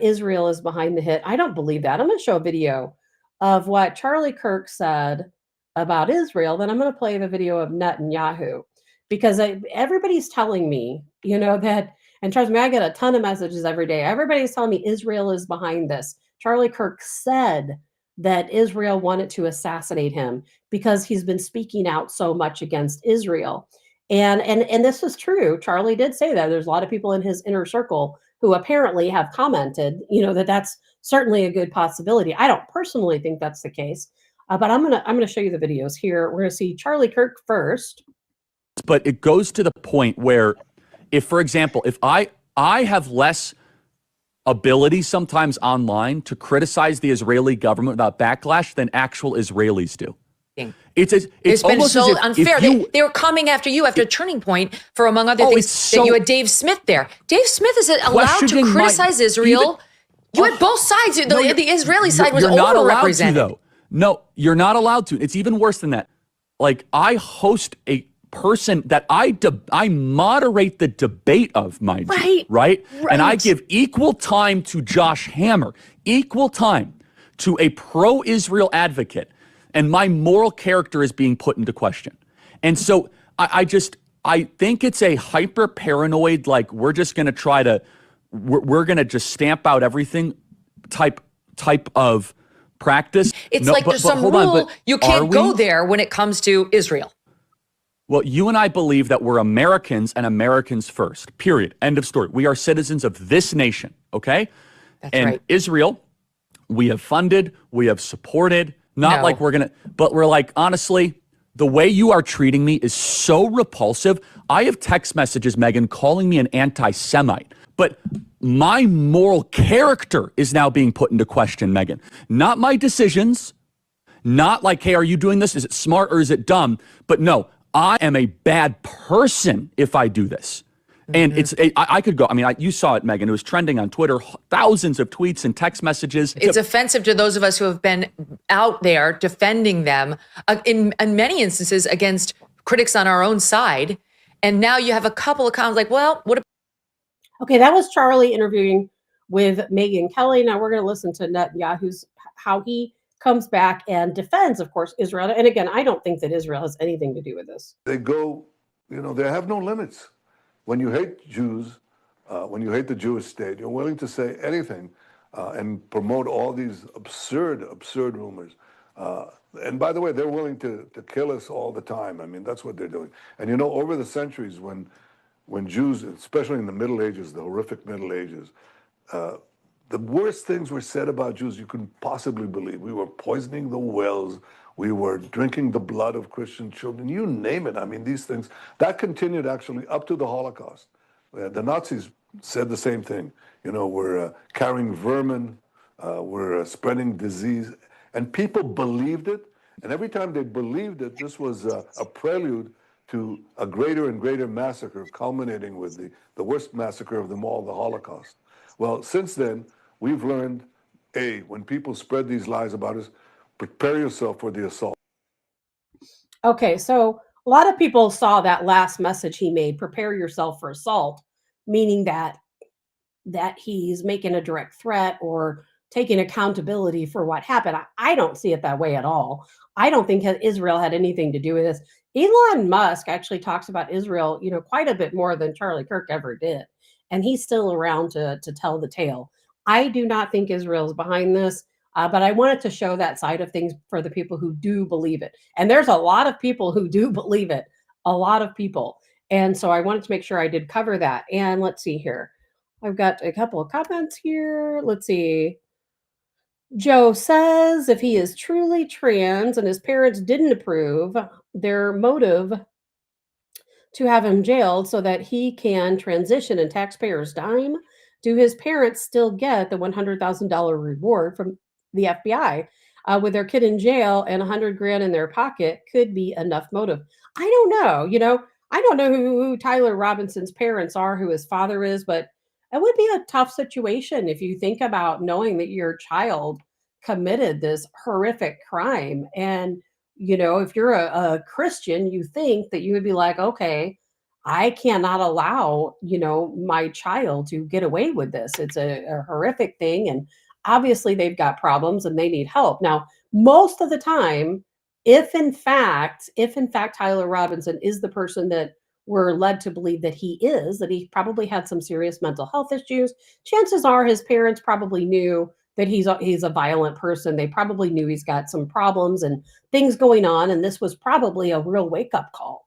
Israel is behind the hit. I don't believe that. I'm going to show a video of what Charlie Kirk said about Israel. Then I'm going to play the video of Netanyahu, because everybody's telling me, that, and trust me, I get a ton of messages every day. Everybody's telling me Israel is behind this. Charlie Kirk said that Israel wanted to assassinate him because he's been speaking out so much against Israel. And this is true. Charlie did say that. There's a lot of people in his inner circle who apparently have commented, that that's certainly a good possibility. I don't personally think that's the case, but I'm gonna show you the videos here. We're gonna see Charlie Kirk first. But it goes to the point where, if, for example, if I have less ability sometimes online to criticize the Israeli government without backlash than actual Israelis do. It's been so unfair. They were coming after you after Turning Point for, among other things, that you had Dave Smith there. Dave Smith is allowed to criticize Israel. You had both sides. The Israeli side was overrepresented. No, you're not allowed to. It's even worse than that. Like, I host a person that I moderate the debate of, mind you, right? And I give equal time to Josh Hammer, equal time to a pro-Israel advocate, and my moral character is being put into question. And so I think it's a hyper paranoid, like, we're just going to try to, we're going to just stamp out everything type of practice. It's there's some rule, you can't go there when it comes to Israel. Well, you and I believe that we're Americans and Americans first, period. End of story. We are citizens of this nation, okay? That's right. Israel, we have funded, we have supported, like we're going to, but we're like, honestly, the way you are treating me is so repulsive. I have text messages, Megan, calling me an anti-Semite, but my moral character is now being put into question, Megan. Not my decisions, not like, hey, are you doing this? Is it smart or is it dumb? But no, I am a bad person if I do this. And I could go, you saw it, Megan. It was trending on Twitter, thousands of tweets and text messages. It's offensive to those of us who have been out there defending them in many instances against critics on our own side. And now you have a couple of comments like, well, what? Okay, that was Charlie interviewing with Megyn Kelly. Now we're going to listen to Netanyahu's, how he comes back and defends, of course, Israel. And again, I don't think that Israel has anything to do with this. They go, they have no limits. When you hate Jews, when you hate the Jewish state, you're willing to say anything and promote all these absurd rumors. And by the way, they're willing to kill us all the time. That's what they're doing. And over the centuries, when Jews, especially in the Middle Ages, the horrific Middle Ages, the worst things were said about Jews you couldn't possibly believe. We were poisoning the wells. We were drinking the blood of Christian children. You name it. These things, that continued actually up to the Holocaust. The Nazis said the same thing. We're carrying vermin. We're spreading disease. And people believed it. And every time they believed it, this was a prelude to a greater and greater massacre, culminating with the worst massacre of them all, the Holocaust. Well, since then, we've learned, when people spread these lies about us, prepare yourself for the assault. Okay, so a lot of people saw that last message he made, prepare yourself for assault, meaning that he's making a direct threat or taking accountability for what happened. I don't see it that way at all. I don't think Israel had anything to do with this. Elon Musk actually talks about Israel, quite a bit more than Charlie Kirk ever did. And he's still around to tell the tale. I do not think Israel's behind this, but I wanted to show that side of things for the people who do believe it. And there's a lot of people who do believe it, a lot of people. And so I wanted to make sure I did cover that. And let's see here. I've got a couple of comments here. Let's see. Joe says if he is truly trans and his parents didn't approve, their motive to have him jailed so that he can transition in taxpayers' dime, do his parents still get the $100,000 reward from the FBI with their kid in jail and $100,000 in their pocket? Could be enough motive. I don't know. I don't know who Tyler Robinson's parents are, who his father is, but it would be a tough situation if you think about knowing that your child committed this horrific crime. And, if you're a Christian, you think that you would be like, okay, I cannot allow, my child to get away with this. It's a horrific thing. And obviously they've got problems and they need help. Now, most of the time, if in fact Tyler Robinson is the person that we're led to believe that he is, that he probably had some serious mental health issues, chances are his parents probably knew that he's a violent person. They probably knew he's got some problems and things going on, and this was probably a real wake-up call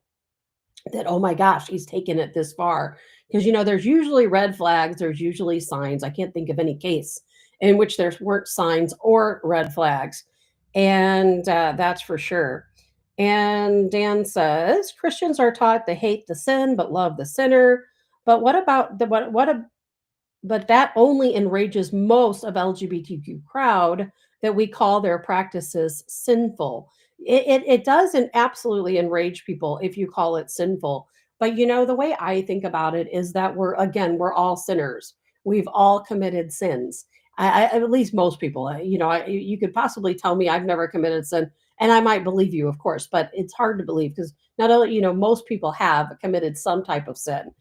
that, oh my gosh, he's taken it this far. Because there's usually red flags, there's usually signs. I can't think of any case in which there weren't signs or red flags. And that's for sure. And Dan says Christians are taught to hate the sin but love the sinner. But what about but that only enrages most of LGBTQ crowd, that we call their practices sinful. It doesn't absolutely enrage people if you call it sinful. But the way I think about it is that we're all sinners. We've all committed sins. At least most people, you could possibly tell me I've never committed sin, and I might believe you, of course, but it's hard to believe because not only, most people have committed some type of sin.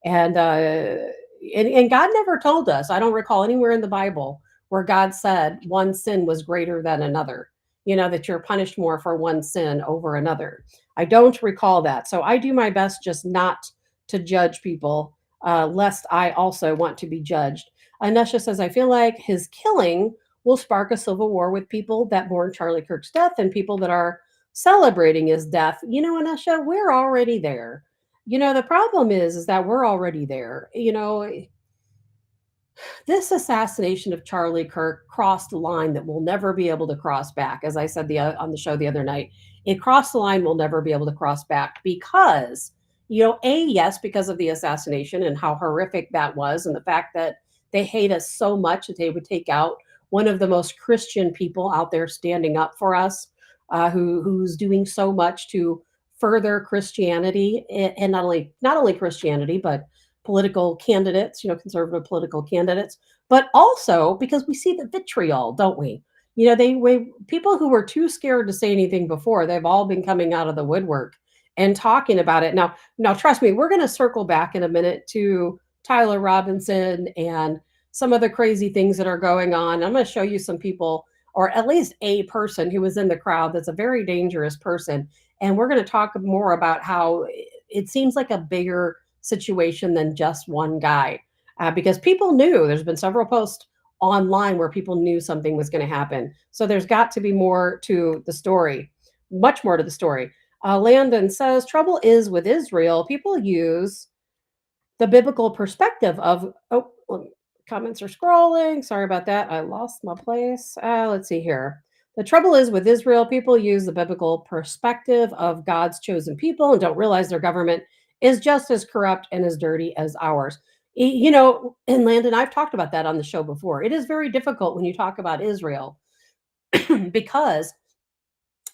And God never told us, I don't recall anywhere in the Bible where God said one sin was greater than another, that you're punished more for one sin over another. I don't recall that. So I do my best just not to judge people, lest I also want to be judged. Anesha says, I feel like his killing will spark a civil war with people that mourn Charlie Kirk's death and people that are celebrating his death. Anesha, we're already there. The problem is that we're already there. This assassination of Charlie Kirk crossed a line that we'll never be able to cross back. As I said on the show the other night, it crossed the line we'll never be able to cross back because, yes, because of the assassination and how horrific that was, and the fact that they hate us so much that they would take out one of the most Christian people out there standing up for us, who's doing so much to further Christianity, and not only Christianity, but political candidates, conservative political candidates, but also because we see the vitriol, don't we? People who were too scared to say anything before, they've all been coming out of the woodwork and talking about it. Now, trust me, we're going to circle back in a minute to Tyler Robinson and some of the crazy things that are going on. I'm going to show you some people, or at least a person who was in the crowd that's a very dangerous person. And we're going to talk more about how it seems like a bigger situation than just one guy, because people knew. There's been several posts online where people knew something was going to happen. So there's got to be more to the story, much more to the story. Landon says, trouble is with Israel, people use the biblical perspective of, comments are scrolling. Sorry about that. I lost my place. Let's see here. The trouble is with Israel, people use the biblical perspective of God's chosen people and don't realize their government is just as corrupt and as dirty as ours. And Landon, I've talked about that on the show before. It is very difficult when you talk about Israel because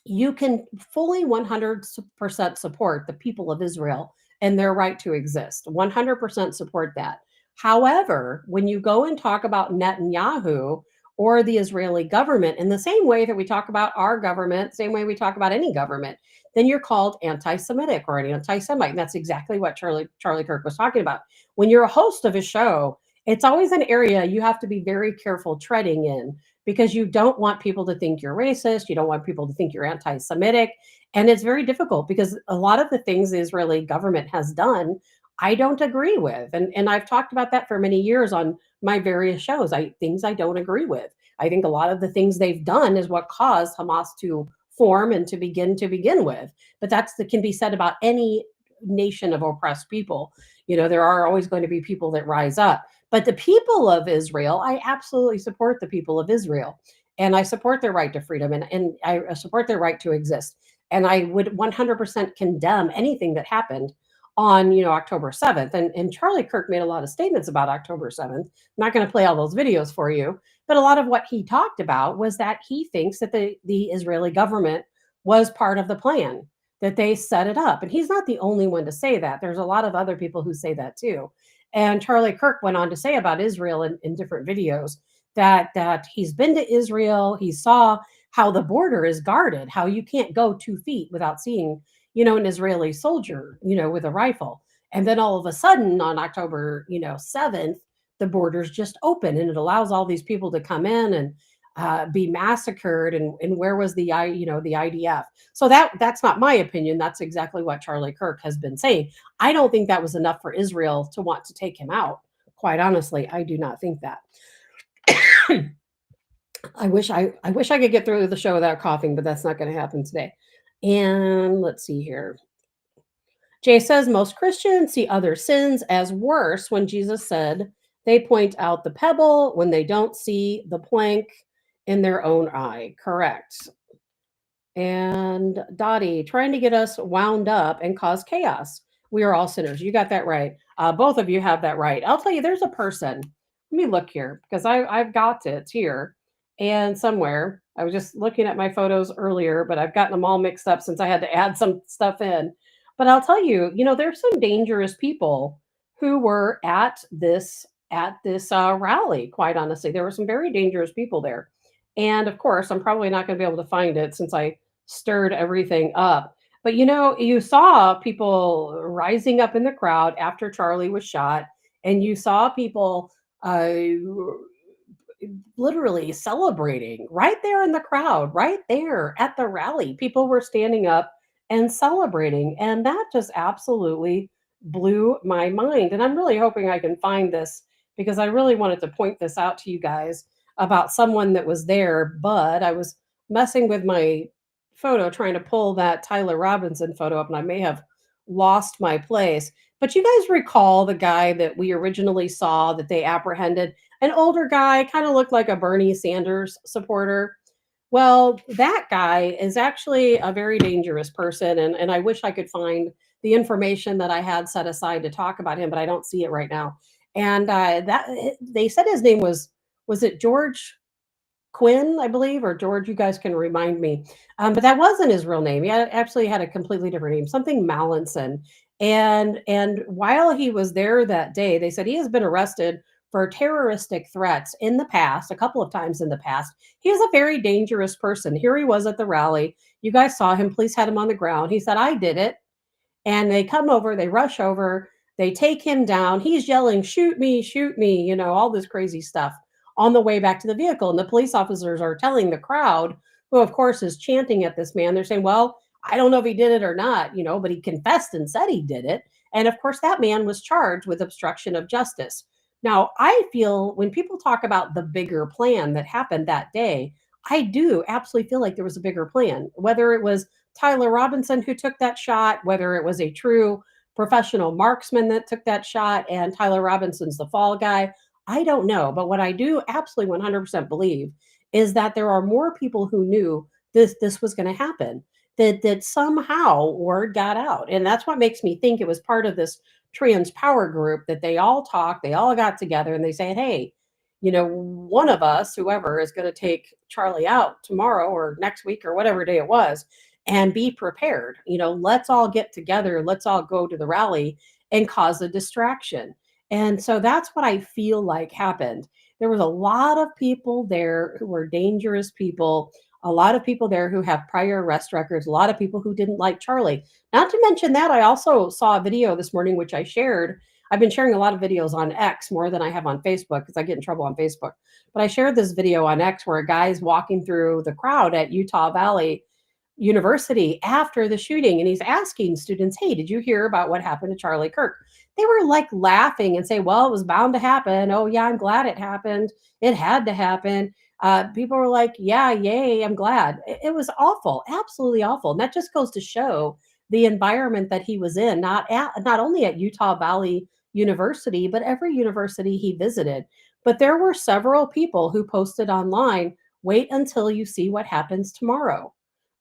you can fully 100% support the people of Israel and their right to exist. 100% support that. However, when you go and talk about Netanyahu or the Israeli government in the same way that we talk about our government, same way we talk about any government, then you're called anti-Semitic or an anti-Semite. And that's exactly what Charlie Kirk was talking about. When you're a host of a show, it's always an area you have to be very careful treading in, because you don't want people to think you're racist. You don't want people to think you're anti-Semitic. And it's very difficult because a lot of the things the Israeli government has done, I don't agree with. And I've talked about that for many years on my various shows. Things I don't agree with. I think a lot of the things they've done is what caused Hamas to form and to begin with. But that can be said about any nation of oppressed people. There are always going to be people that rise up. But the people of Israel, I absolutely support the people of Israel. And I support their right to freedom, and I support their right to exist. And I would 100% condemn anything that happened on October 7th. And Charlie Kirk made a lot of statements about October 7th. I'm not going to play all those videos for you, but a lot of what he talked about was that he thinks that the Israeli government was part of the plan. that they set it up. And he's not the only one to say that. There's a lot of other people who say that too. And Charlie Kirk went on to say about Israel in different videos that he's been to Israel. He saw how the border is guarded, how you can't go 2 feet without seeing, an Israeli soldier, with a rifle. And then all of a sudden on October, 7th, the borders just open and it allows all these people to come in and be massacred. And where was the IDF? So that's not my opinion. That's exactly what Charlie Kirk has been saying. I don't think that was enough for Israel to want to take him out. Quite honestly, I do not think that. I wish I could get through the show without coughing, but that's not going to happen today. And let's see here. Jay says most Christians see other sins as worse when Jesus said they point out the pebble when they don't see the plank in their own eye. Correct. And Dottie, trying to get us wound up and cause chaos. We are all sinners. You got that right. Both of you have that right. I'll tell you, there's a person. Let me look here because I've got it here and somewhere. I was just looking at my photos earlier, but I've gotten them all mixed up since I had to add some stuff in. But I'll tell you, there's some dangerous people who were at this rally. Quite honestly, there were some very dangerous people there. And of course, I'm probably not going to be able to find it since I stirred everything up. But you saw people rising up in the crowd after Charlie was shot, and you saw people literally celebrating right there in the crowd, right there at the rally. People were standing up and celebrating, and that just absolutely blew my mind. And I'm really hoping I can find this because I really wanted to point this out to you guys about someone that was there, but I was messing with my photo trying to pull that Tyler Robinson photo up, and I may have lost my place. But you guys recall the guy that we originally saw that they apprehended, an older guy, kind of looked like a Bernie Sanders supporter. Well, that guy is actually a very dangerous person, and I wish I could find the information that I had set aside to talk about him, but I don't see it right now. And that they said his name was it George Quinn, I believe, or George, you guys can remind me. But that wasn't his real name. He actually had a completely different name, something Mallinson. And while he was there that day, they said he has been arrested for terroristic threats in the past, a couple of times in the past. He was a very dangerous person. Here he was at the rally. You guys saw him. Police had him on the ground. He said, I did it. And they come over, they rush over, they take him down. He's yelling, shoot me, all this crazy stuff on the way back to the vehicle. And the police officers are telling the crowd, who of course is chanting at this man, they're saying, well, I don't know if he did it or not, but he confessed and said he did it. And of course, that man was charged with obstruction of justice. Now, I feel when people talk about the bigger plan that happened that day, I do absolutely feel like there was a bigger plan, whether it was Tyler Robinson who took that shot, whether it was a true professional marksman that took that shot and Tyler Robinson's the fall guy. I don't know. But what I do absolutely 100% believe is that there are more people who knew this was going to happen, that somehow word got out. And that's what makes me think it was part of this trans power group that they all talked, they all got together and they said, hey, one of us, whoever, is going to take Charlie out tomorrow or next week or whatever day it was, and be prepared. Let's all get together. Let's all go to the rally and cause a distraction. And so that's what I feel like happened. There was a lot of people there who were dangerous people, a lot of people there who have prior arrest records, a lot of people who didn't like Charlie. Not to mention that, I also saw a video this morning, which I shared. I've been sharing a lot of videos on X more than I have on Facebook because I get in trouble on Facebook. But I shared this video on X where a guy is walking through the crowd at Utah Valley University after the shooting, and he's asking students, hey, did you hear about what happened to Charlie Kirk? They were like laughing and say, well, it was bound to happen. Oh yeah, I'm glad it happened. It had to happen. People were like, yeah, yay, I'm glad. It was awful, absolutely awful. And that just goes to show the environment that he was in, not only at Utah Valley University, but every university he visited. But there were several people who posted online, wait until you see what happens tomorrow.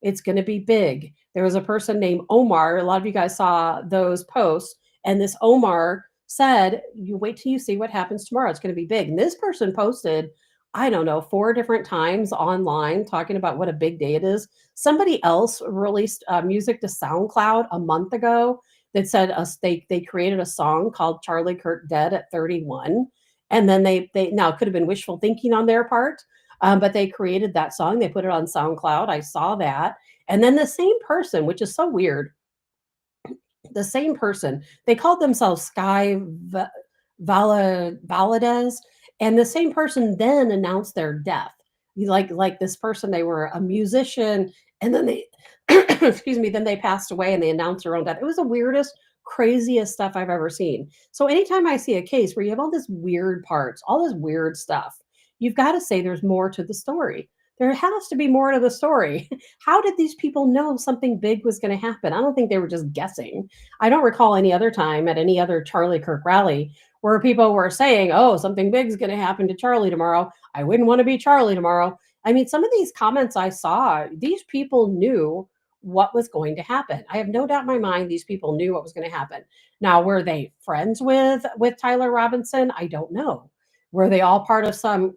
It's going to be big. There was a person named Omar. A lot of you guys saw those posts. And this Omar said, you wait till you see what happens tomorrow. It's going to be big. And this person posted I don't know, 4 different times online talking about what a big day it is. Somebody else released music to SoundCloud a month ago that said they created a song called Charlie Kirk Dead at 31. And then they now it could have been wishful thinking on their part, but they created that song. They put it on SoundCloud. I saw that. And then the same person, which is so weird, the same person, they called themselves Sky Valadez, and the same person then announced their death. Like this person, they were a musician, and then they excuse me, then they passed away and they announced their own death. It was the weirdest, craziest stuff I've ever seen. So anytime I see a case where you have all this weird parts, all this weird stuff, you've got to say there's more to the story. There has to be more to the story. How did these people know something big was going to happen? I don't think they were just guessing. I don't recall any other time at any other Charlie Kirk rally where people were saying, oh, something big is going to happen to Charlie tomorrow. I wouldn't want to be Charlie tomorrow. I mean, some of these comments I saw, these people knew what was going to happen. I have no doubt in my mind these people knew what was going to happen. Now, were they friends with Tyler Robinson? I don't know. Were they all part of some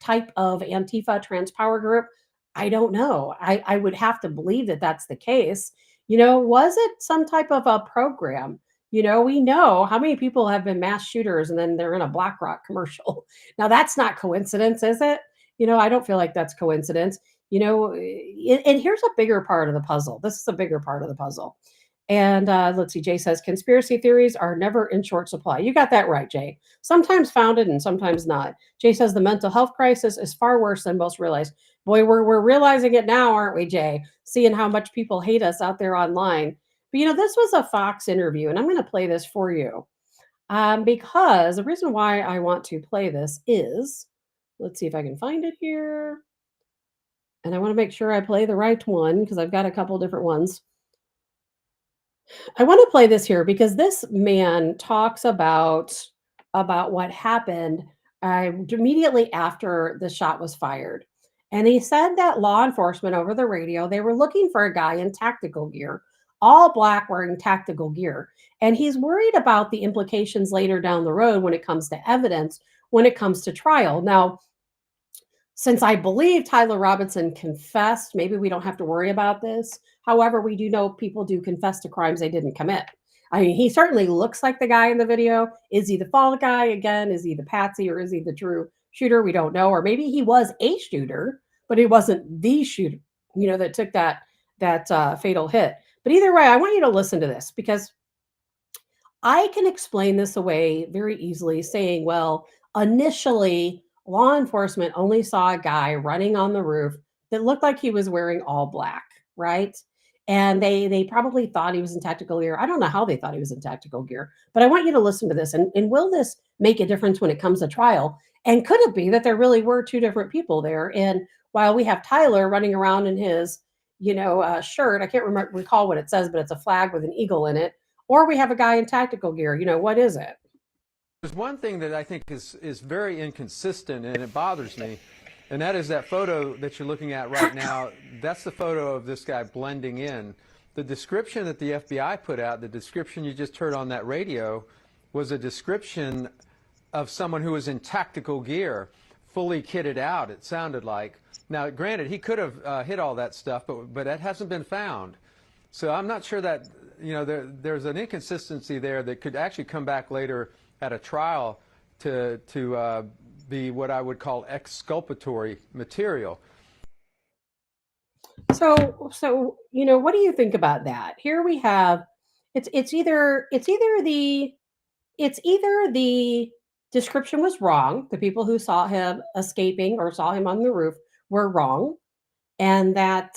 type of Antifa trans power group? I don't know. I would have to believe that that's the case. Was it some type of a program? We know how many people have been mass shooters and then they're in a BlackRock commercial. Now that's not coincidence, is it? I don't feel like that's coincidence. And here's a bigger part of the puzzle. This is a bigger part of the puzzle. And let's see, Jay says, conspiracy theories are never in short supply. You got that right, Jay. Sometimes founded and sometimes not. Jay says the mental health crisis is far worse than most realize. Boy, we're realizing it now, aren't we, Jay? Seeing how much people hate us out there online. But, this was a Fox interview, and I'm going to play this for you. Because the reason why I want to play this is, let's see if I can find it here. And I want to make sure I play the right one because I've got a couple different ones. I want to play this here because this man talks about what happened immediately after the shot was fired. And he said that law enforcement over the radio, they were looking for a guy in tactical gear, all black wearing tactical gear. And he's worried about the implications later down the road when it comes to evidence, when it comes to trial. Now, since I believe Tyler Robinson confessed, maybe we don't have to worry about this. However, we do know people do confess to crimes they didn't commit. I mean, he certainly looks like the guy in the video. Is he the fall guy again? Is he the patsy or is he the true shooter? We don't know. Or maybe he was a shooter, but he wasn't the shooter, that took that fatal hit. But either way, I want you to listen to this because I can explain this away very easily saying, well, initially, law enforcement only saw a guy running on the roof that looked like he was wearing all black, right? And they probably thought he was in tactical gear. I don't know how they thought he was in tactical gear, but I want you to listen to this. And will this make a difference when it comes to trial? And could it be that there really were two different people there? And while we have Tyler running around in his, shirt, I can't recall what it says, but it's a flag with an eagle in it. Or we have a guy in tactical gear. What is it? There's one thing that I think is very inconsistent, and it bothers me, and that is that photo that you're looking at right now. That's the photo of this guy blending in. The description that the FBI put out, the description you just heard on that radio, was a description of someone who was in tactical gear, fully kitted out, it sounded like. Now, granted, he could have hit all that stuff, but that hasn't been found. So I'm not sure that, there's an inconsistency there that could actually come back later at a trial to be what I would call exculpatory material. So what do you think about that? Here we have it's either the description was wrong, the people who saw him escaping or saw him on the roof were wrong, and that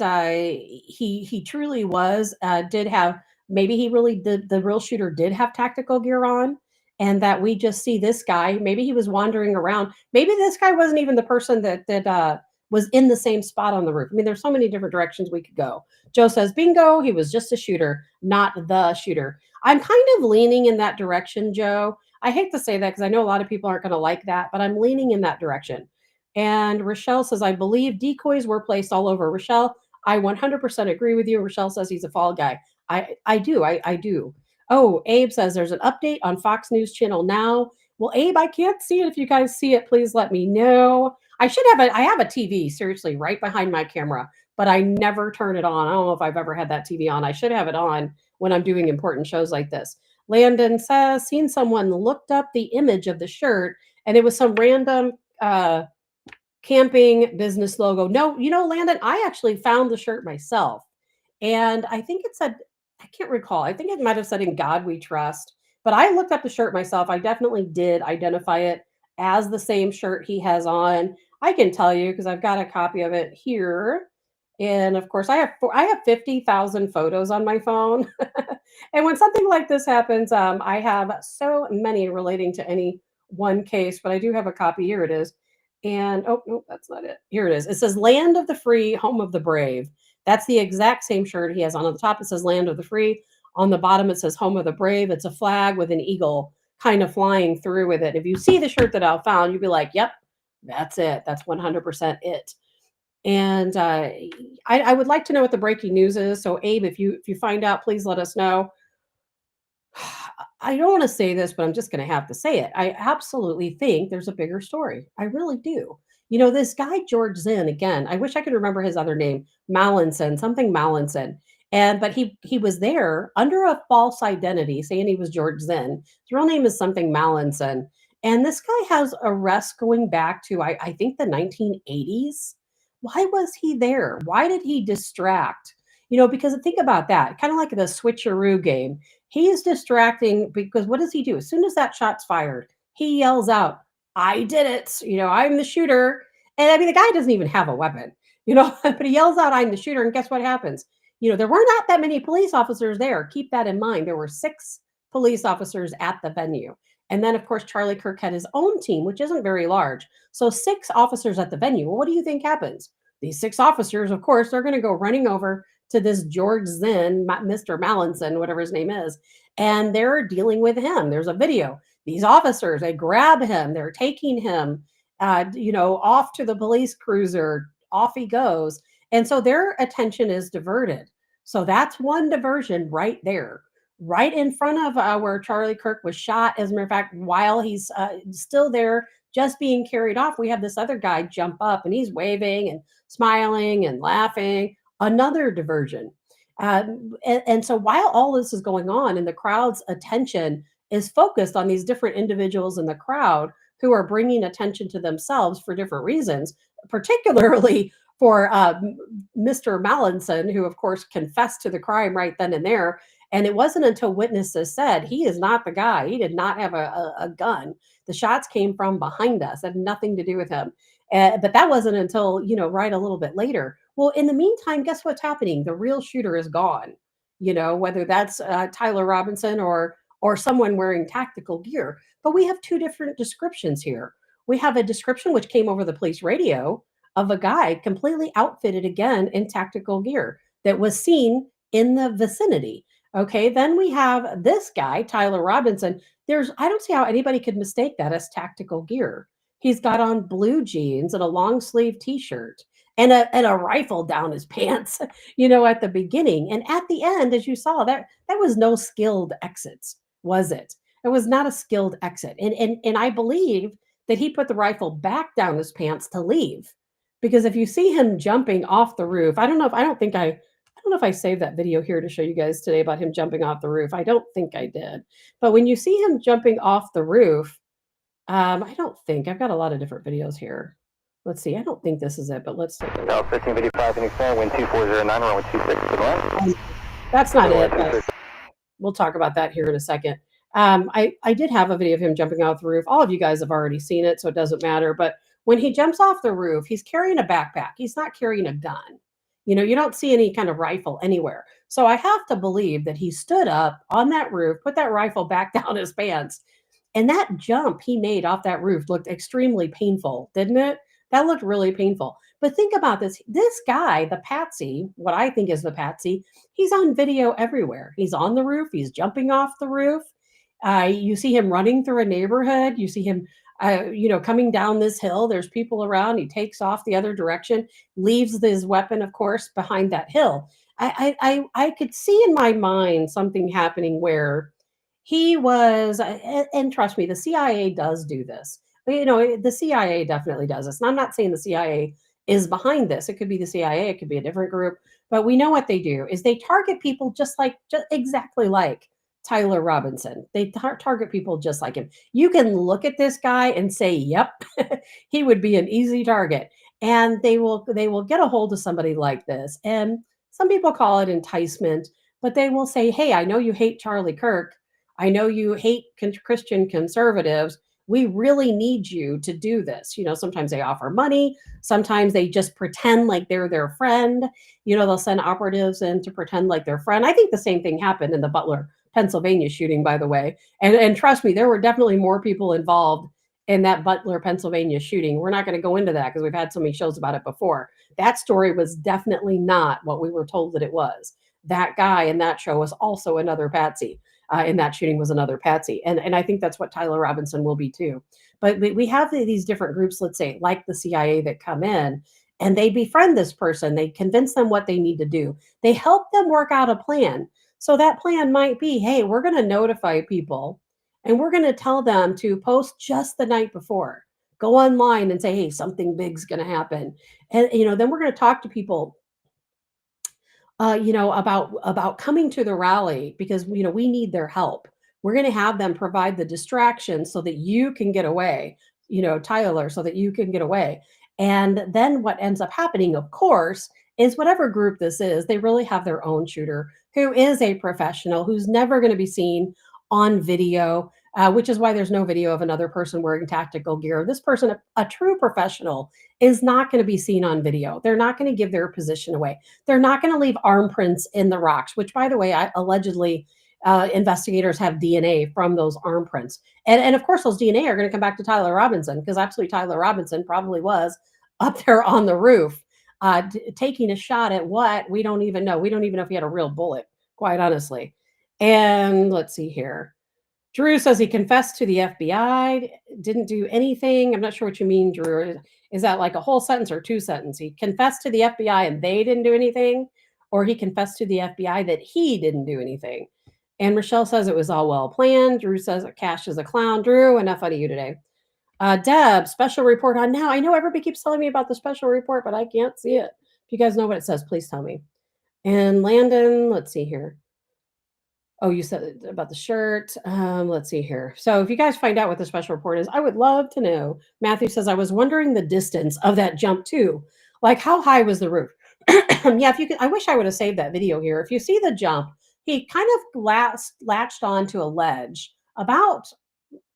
he truly was did have, maybe he really did, the real shooter did have tactical gear on. And that we just see this guy, maybe he was wandering around. Maybe this guy wasn't even the person that was in the same spot on the roof. I mean, there's so many different directions we could go. Joe says, bingo, he was just a shooter, not the shooter. I'm kind of leaning in that direction, Joe. I hate to say that because I know a lot of people aren't going to like that, but I'm leaning in that direction. And Rochelle says, I believe decoys were placed all over. Rochelle, I 100% agree with you. Rochelle says he's a fall guy. I do. Oh, Abe says there's an update on Fox News Channel now. Well, Abe, I can't see it. If you guys see it, please let me know. I should have I have a TV, seriously, right behind my camera, but I never turn it on. I don't know if I've ever had that TV on. I should have it on when I'm doing important shows like this. Landon says, seen someone looked up the image of the shirt and it was some random camping business logo. No, Landon, I actually found the shirt myself. And I think it said, I can't recall. I think it might have said "In God We Trust." But I looked up the shirt myself. I definitely did identify it as the same shirt he has on. I can tell you because I've got a copy of it here. And of course, I have 50,000 photos on my phone. And when something like this happens, I have so many relating to any one case, but I do have a copy. Here it is. And oh, no, that's not it. Here it is. It says "Land of the Free, Home of the Brave." That's the exact same shirt he has on. On the top, it says "Land of the Free." On the bottom, it says "Home of the Brave." It's a flag with an eagle kind of flying through with it. If you see the shirt that I found, you'd be like, yep, that's it. That's 100% it. And I would like to know what the breaking news is. So Abe, if you find out, please let us know. I don't want to say this, but I'm just going to have to say it. I absolutely think there's a bigger story. I really do. This guy, George Zinn, again, I wish I could remember his other name, Mallinson, something Mallinson. But he was there under a false identity, saying he was George Zinn. His real name is something Mallinson. And this guy has arrests going back to, I think, the 1980s. Why was he there? Why did he distract? Because think about that, kind of like the switcheroo game. He's distracting because what does he do? As soon as that shot's fired, he yells out, "I did it. I'm the shooter." And I mean, the guy doesn't even have a weapon, but he yells out, "I'm the shooter." And guess what happens? There were not that many police officers there. Keep that in mind. There were 6 police officers at the venue. And then, of course, Charlie Kirk had his own team, which isn't very large. So 6 officers at the venue. Well, what do you think happens? These 6 officers, of course, they're going to go running over to this George Zinn, Mr. Mallinson, whatever his name is, and they're dealing with him. There's a video. These officers, they grab him. They're taking him, off to the police cruiser. Off he goes. And so their attention is diverted. So that's one diversion right there, right in front of where Charlie Kirk was shot. As a matter of fact, while he's still there, just being carried off, we have this other guy jump up and he's waving and smiling and laughing. Another diversion. And so while all this is going on and the crowd's attention is focused on these different individuals in the crowd who are bringing attention to themselves for different reasons, particularly for Mr. Mallinson, who, of course, confessed to the crime right then and there. And it wasn't until witnesses said he is not the guy. He did not have a gun. The shots came from behind us, had nothing to do with him. But that wasn't until, right a little bit later. Well, in the meantime, guess what's happening? The real shooter is gone, whether that's Tyler Robinson or someone wearing tactical gear. But we have 2 different descriptions here. We have a description which came over the police radio of a guy completely outfitted again in tactical gear that was seen in the vicinity. Okay, then we have this guy, Tyler Robinson. I don't see how anybody could mistake that as tactical gear. He's got on blue jeans and a long sleeve t-shirt and a rifle down his pants, at the beginning. And at the end, as you saw, that was no skilled exits, was it? It was not a skilled exit. And I believe that he put the rifle back down his pants to leave. Because if you see him jumping off the roof, I don't know if I saved that video here to show you guys today about him jumping off the roof. I don't think I did. But when you see him jumping off the roof, I don't think I've got a lot of different videos here. Let's see. I don't think this is it, but let's take a look. 1555 Phoenix 4, wind 2409, runway 26 to the left. That's not it. But we'll talk about that here in a second. I did have a video of him jumping off the roof. All of you guys have already seen it, so it doesn't matter. But when he jumps off the roof, he's carrying a backpack. He's not carrying a gun. You don't see any kind of rifle anywhere. So I have to believe that he stood up on that roof, put that rifle back down his pants. And that jump he made off that roof looked extremely painful, didn't it? That looked really painful. But think about this. This guy, the patsy, what I think is the patsy, he's on video everywhere. He's on the roof. He's jumping off the roof. You see him running through a neighborhood. You see him, coming down this hill. There's people around. He takes off the other direction, leaves his weapon, of course, behind that hill. I could see in my mind something happening where he was, and trust me, the CIA does do this. The CIA definitely does this. And I'm not saying the CIA is behind this. It could be the CIA, it could be a different group, but we know what they do is they target people just exactly like Tyler Robinson. They target people just like him. You can look at this guy and say, "Yep, he would be an easy target." And they will get a hold of somebody like this. And some people call it enticement, but they will say, "Hey, I know you hate Charlie Kirk. I know you hate Christian conservatives. We really need you to do this." Sometimes they offer money. Sometimes they just pretend like they're their friend. They'll send operatives in to pretend like their friend. I think the same thing happened in the Butler, Pennsylvania shooting, by the way. And trust me, there were definitely more people involved in that Butler, Pennsylvania shooting. We're not going to go into that because we've had so many shows about it before. That story was definitely not what we were told that it was. That guy in that show was also another patsy. In that shooting was another patsy. And I think that's what Tyler Robinson will be too. But we have these different groups, let's say, like the CIA, that come in and they befriend this person. They convince them what they need to do. They help them work out a plan. So that plan might be, hey, we're going to notify people and we're going to tell them to post just the night before. Go online and say, hey, something big's going to happen. And, then we're going to talk to people about coming to the rally because, we need their help. We're going to have them provide the distraction so that you can get away, Tyler, so that you can get away. And then what ends up happening, of course, is whatever group this is, they really have their own shooter who is a professional, who's never going to be seen on video, which is why there's no video of another person wearing tactical gear. This person, a true professional, is not going to be seen on video. They're not going to give their position away. They're not going to leave arm prints in the rocks, which, by the way, allegedly investigators have DNA from those arm prints. And of course, those DNA are going to come back to Tyler Robinson because absolutely Tyler Robinson probably was up there on the roof taking a shot at what? We don't even know. We don't even know if he had a real bullet, quite honestly. And let's see here. Drew says he confessed to the FBI, didn't do anything. I'm not sure what you mean, Drew. Is that like a whole sentence or two sentences? He confessed to the FBI and they didn't do anything? Or he confessed to the FBI that he didn't do anything? And Michelle says it was all well planned. Drew says Cash is a clown. Drew, enough out of you today. Deb, special report on now. I know everybody keeps telling me about the special report, but I can't see it. If you guys know what it says, please tell me. And Landon, let's see here. Oh, you said about the shirt. Let's see here. So if you guys find out what the special report is, I would love to know. Matthew says, I was wondering the distance of that jump too. Like how high was the roof? Yeah, if you could, I wish I would have saved that video here. If you see the jump, he kind of latched onto a ledge about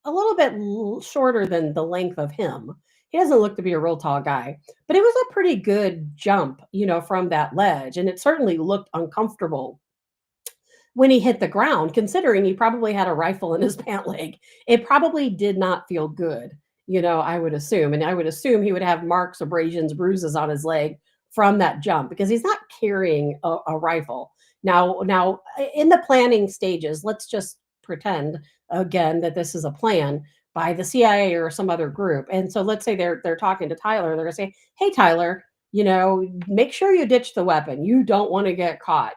a little bit shorter than the length of him. He doesn't look to be a real tall guy, but it was a pretty good jump, from that ledge. And it certainly looked uncomfortable when he hit the ground, considering he probably had a rifle in his pant leg. It probably did not feel good, I would assume. And I would assume he would have marks, abrasions, bruises on his leg from that jump because he's not carrying a rifle. Now, in the planning stages, let's just pretend again that this is a plan by the CIA or some other group. And so let's say they're talking to Tyler. They're going to say, hey, Tyler, make sure you ditch the weapon. You don't want to get caught,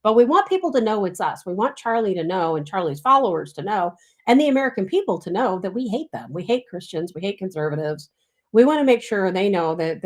but we want people to know it's us. We want Charlie to know and Charlie's followers to know and the American people to know that we hate them. We hate Christians. We hate conservatives. We want to make sure they know that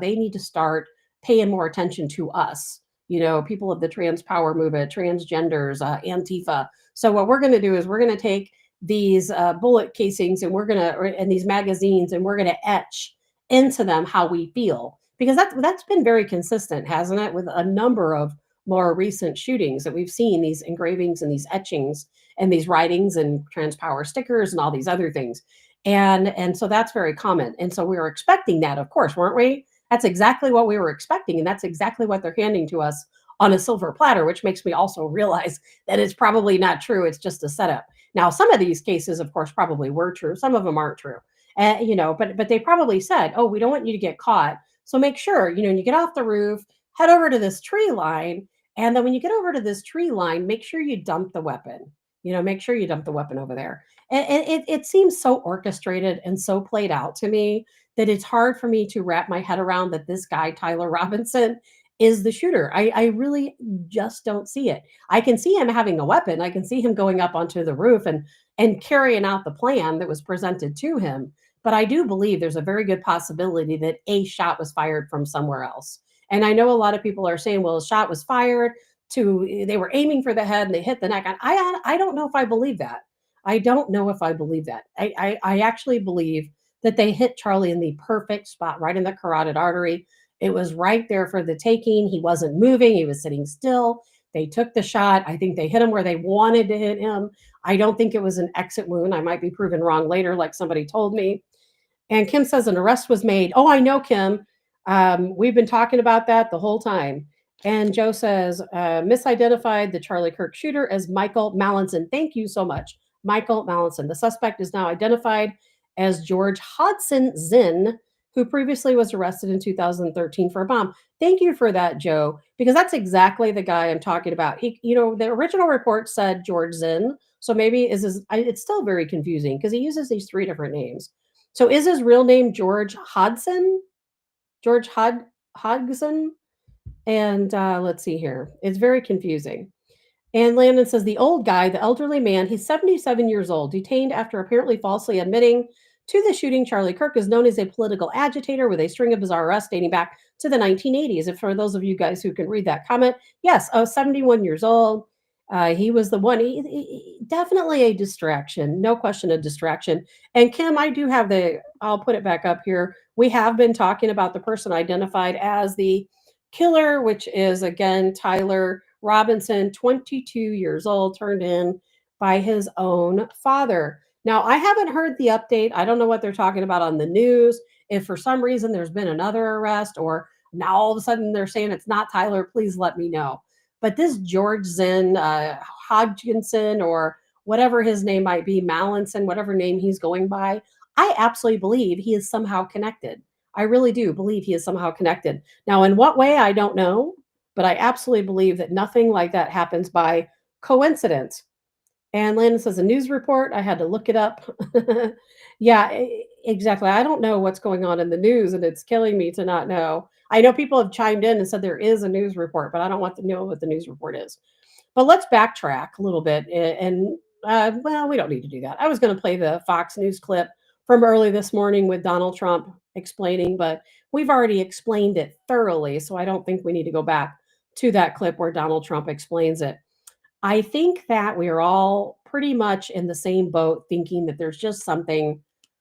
they need to start paying more attention to us, people of the trans power movement, transgenders, Antifa. So what we're going to do is we're going to take these bullet casings and these magazines and we're going to etch into them how we feel. Because that's been very consistent, hasn't it, with a number of more recent shootings that we've seen, these engravings and these etchings and these writings and trans power stickers and all these other things. And so that's very common. And so we were expecting that, of course, weren't we? That's exactly what we were expecting. And that's exactly what they're handing to us on a silver platter, which makes me also realize that it's probably not true. It's just a setup. Now, some of these cases, of course, probably were true. Some of them aren't true. But they probably said, oh, we don't want you to get caught. So make sure, you get off the roof, head over to this tree line. And then when you get over to this tree line, make sure you dump the weapon, make sure you dump the weapon over there. And it seems so orchestrated and so played out to me that it's hard for me to wrap my head around that this guy, Tyler Robinson, is the shooter. I really just don't see it. I can see him having a weapon. I can see him going up onto the roof and carrying out the plan that was presented to him. but I do believe there's a very good possibility that a shot was fired from somewhere else. And I know a lot of people are saying, well, a shot was fired they were aiming for the head and they hit the neck. I don't know if I believe that. I don't know if I believe that. I actually believe that they hit Charlie in the perfect spot, right in the carotid artery. It was right there for the taking. He wasn't moving. He was sitting still. They took the shot. I think they hit him where they wanted to hit him. I don't think it was an exit wound. I might be proven wrong later, like somebody told me. And Kim says an arrest was made. Oh, I know, Kim. We've been talking about that the whole time. And Joe says, misidentified the Charlie Kirk shooter as Michael Mallinson. Thank you so much, Michael Mallinson. The suspect is now identified as George Hodson Zinn, who previously was arrested in 2013 for a bomb. Thank you for that, Joe, because that's exactly the guy I'm talking about. The original report said George Zinn, so maybe it's still very confusing because he uses these 3 different names. So is his real name George Hodson? George Hodgson? And let's see here. It's very confusing. And Landon says the old guy, the elderly man, he's 77 years old, detained after apparently falsely admitting to the shooting. Charlie Kirk is known as a political agitator with a string of bizarre arrests dating back to the 1980s. And for those of you guys who can read that comment, yes, 71 years old. He was the one. He definitely a distraction. No question, a distraction. And Kim, I do have I'll put it back up here. We have been talking about the person identified as the killer, which is, again, Tyler Robinson, 22 years old, turned in by his own father. Now, I haven't heard the update. I don't know what they're talking about on the news. If for some reason there's been another arrest or now all of a sudden they're saying it's not Tyler, please let me know. But this George Zinn, Hodgkinson, or whatever his name might be, Mallinson, whatever name he's going by, I absolutely believe he is somehow connected. I really do believe he is somehow connected. Now, in what way, I don't know, but I absolutely believe that nothing like that happens by coincidence. And Landon says, a news report, I had to look it up. Yeah, exactly. I don't know what's going on in the news, and it's killing me to not know. I know people have chimed in and said there is a news report, but I don't want to know what the news report is. But let's backtrack a little bit. And well, we don't need to do that. I was going to play the Fox News clip from early this morning with Donald Trump explaining, but we've already explained it thoroughly. So I don't think we need to go back to that clip where Donald Trump explains it. I think that we are all pretty much in the same boat, thinking that there's just something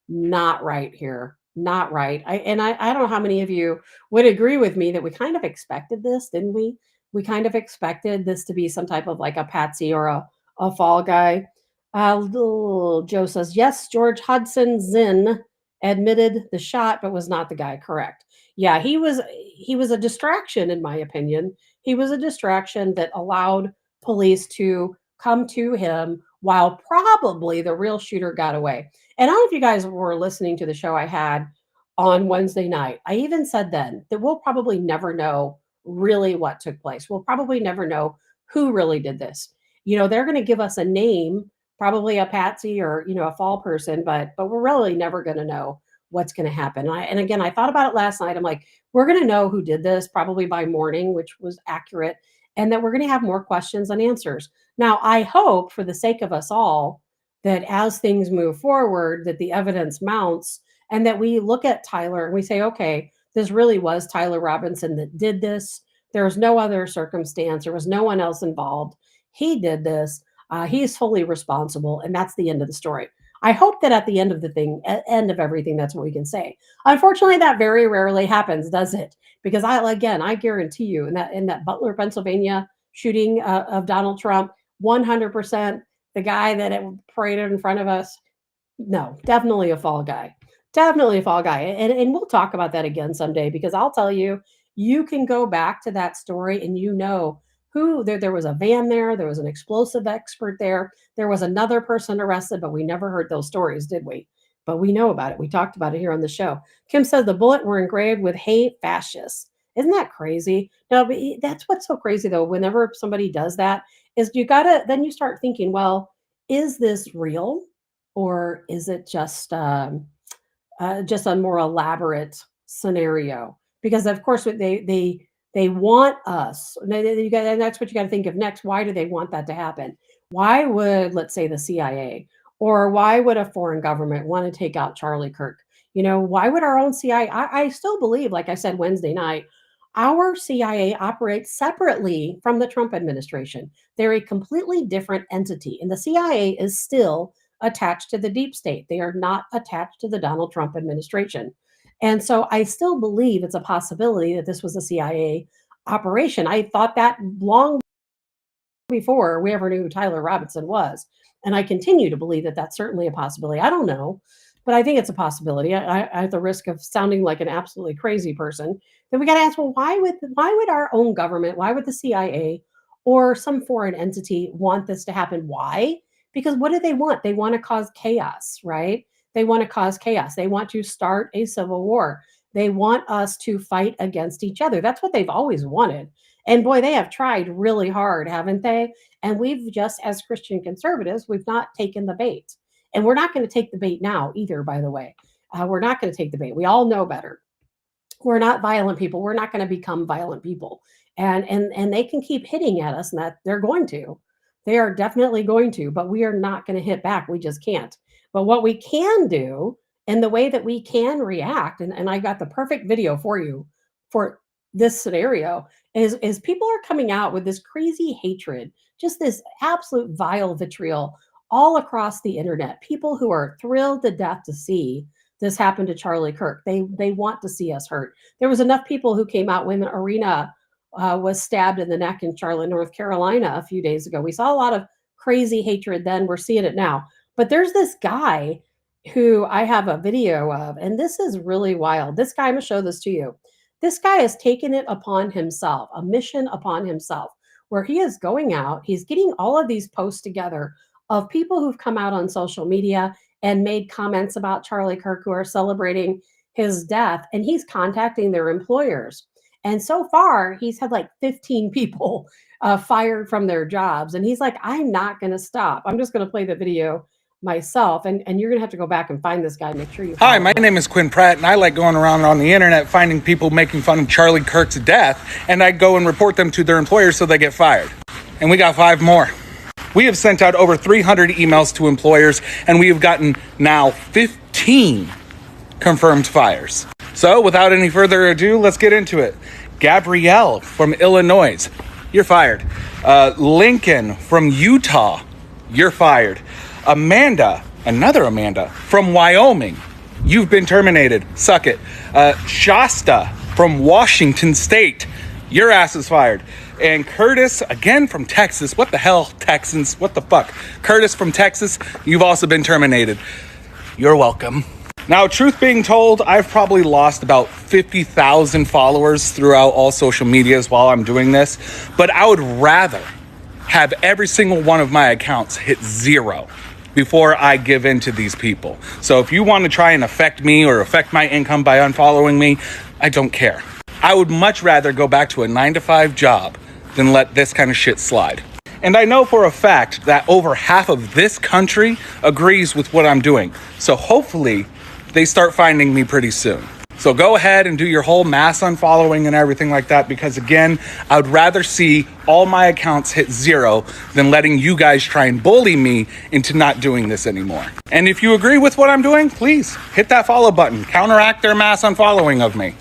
not right here. Not right. I don't know how many of you would agree with me that we kind of expected this, didn't we? We kind of expected this to be some type of like a patsy or a fall guy. Joe says, yes, George Hodson Zinn admitted the shot, but was not the guy. Correct. Yeah, he was a distraction, in my opinion. He was a distraction that allowed police to come to him while probably the real shooter got away. And I don't know if you guys were listening to the show I had on Wednesday night. I even said then that we'll probably never know really what took place. We'll probably never know who really did this. They're going to give us a name, probably a patsy or, a fall person, but we're really never going to know what's going to happen. And again, I thought about it last night. I'm like, we're going to know who did this probably by morning, which was accurate, and that we're going to have more questions and answers. Now, I hope for the sake of us all that as things move forward, that the evidence mounts and that we look at Tyler and we say, okay, this really was Tyler Robinson that did this. There's no other circumstance. There was no one else involved. He did this. He's fully responsible. And that's the end of the story. I hope that at the end of end of everything, that's what we can say. Unfortunately, that very rarely happens, does it? Because I guarantee you in that Butler, Pennsylvania shooting of Donald Trump, 100%, the guy that paraded in front of us, no, definitely a fall guy. Definitely a fall guy. And we'll talk about that again someday, because I'll tell you, you can go back to that story and there was a van there was an explosive expert there was another person arrested, but we never heard those stories, did we? But we know about it. We talked about it here on the show. Kim says the bullet were engraved with hate fascists. Isn't that crazy? No, but that's what's so crazy though. Whenever somebody does that, is then you start thinking, well, is this real, or is it just a more elaborate scenario? Because of course they want us, and that's what you got to think of next. Why do they want that to happen? Why would, let's say, the CIA, or why would a foreign government want to take out Charlie Kirk? Why would our own CIA? I still believe, like I said Wednesday night, our CIA operates separately from the Trump administration. They're a completely different entity, and the CIA is still attached to the deep state. They are not attached to the Donald Trump administration. And so I still believe it's a possibility that this was a CIA operation. I thought that long before we ever knew who Tyler Robinson was. And I continue to believe that that's certainly a possibility. I don't know, but I think it's a possibility. At the risk of sounding like an absolutely crazy person, then we got to ask, well, why would our own government, why would the CIA or some foreign entity want this to happen? Why? Because what do they want? They want to cause chaos, right? They want to cause chaos. They want to start a civil war. They want us to fight against each other. That's what they've always wanted. And boy, they have tried really hard, haven't they? And we've just, as Christian conservatives, we've not taken the bait. And we're not going to take the bait now either, by the way. We're not going to take the bait. We all know better. We're not violent people. We're not going to become violent people. And they can keep hitting at us, and that they're going to. They are definitely going to, but we are not going to hit back. We just can't. But what we can do, and the way that we can react, and I got the perfect video for you for this scenario, is people are coming out with this crazy hatred, just this absolute vile vitriol all across the internet. People who are thrilled to death to see this happen to Charlie Kirk. They want to see us hurt. There was enough people who came out when Arena was stabbed in the neck in Charlotte, North Carolina a few days ago. We saw a lot of crazy hatred then. We're seeing it now. But there's this guy who I have a video of, and this is really wild. This guy, I'm going to show this to you. This guy has taken it upon himself, a mission upon himself, where he is going out. He's getting all of these posts together of people who've come out on social media and made comments about Charlie Kirk, who are celebrating his death, and he's contacting their employers. And so far, he's had like 15 people fired from their jobs. And he's like, I'm not going to stop. I'm just going to play the video myself, and you're gonna have to go back and find this guy. Make sure you. Hi, my name is Quinn Pratt, and I like going around on the internet finding people making fun of Charlie Kirk's death, and I go and report them to their employers so they get fired. And we got 5 more. We have sent out over 300 emails to employers, and we have gotten now 15 confirmed fires. So without any further ado, let's get into it. Gabrielle from Illinois, you're fired. Lincoln from Utah, you're fired. Amanda, another Amanda, from Wyoming, you've been terminated. Suck it. Shasta from Washington State, your ass is fired. And Curtis, again from Texas. What the hell, Texans? What the fuck? Curtis from Texas, you've also been terminated. You're welcome. Now, truth being told, I've probably lost about 50,000 followers throughout all social medias while I'm doing this, but I would rather have every single one of my accounts hit 0 before I give in to these people. So if you want to try and affect me or affect my income by unfollowing me, I don't care. I would much rather go back to a 9-to-5 job than let this kind of shit slide. And I know for a fact that over half of this country agrees with what I'm doing. So hopefully they start finding me pretty soon. So go ahead and do your whole mass unfollowing and everything like that, because again, I would rather see all my accounts hit 0 than letting you guys try and bully me into not doing this anymore. And if you agree with what I'm doing, please hit that follow button. Counteract their mass unfollowing of me.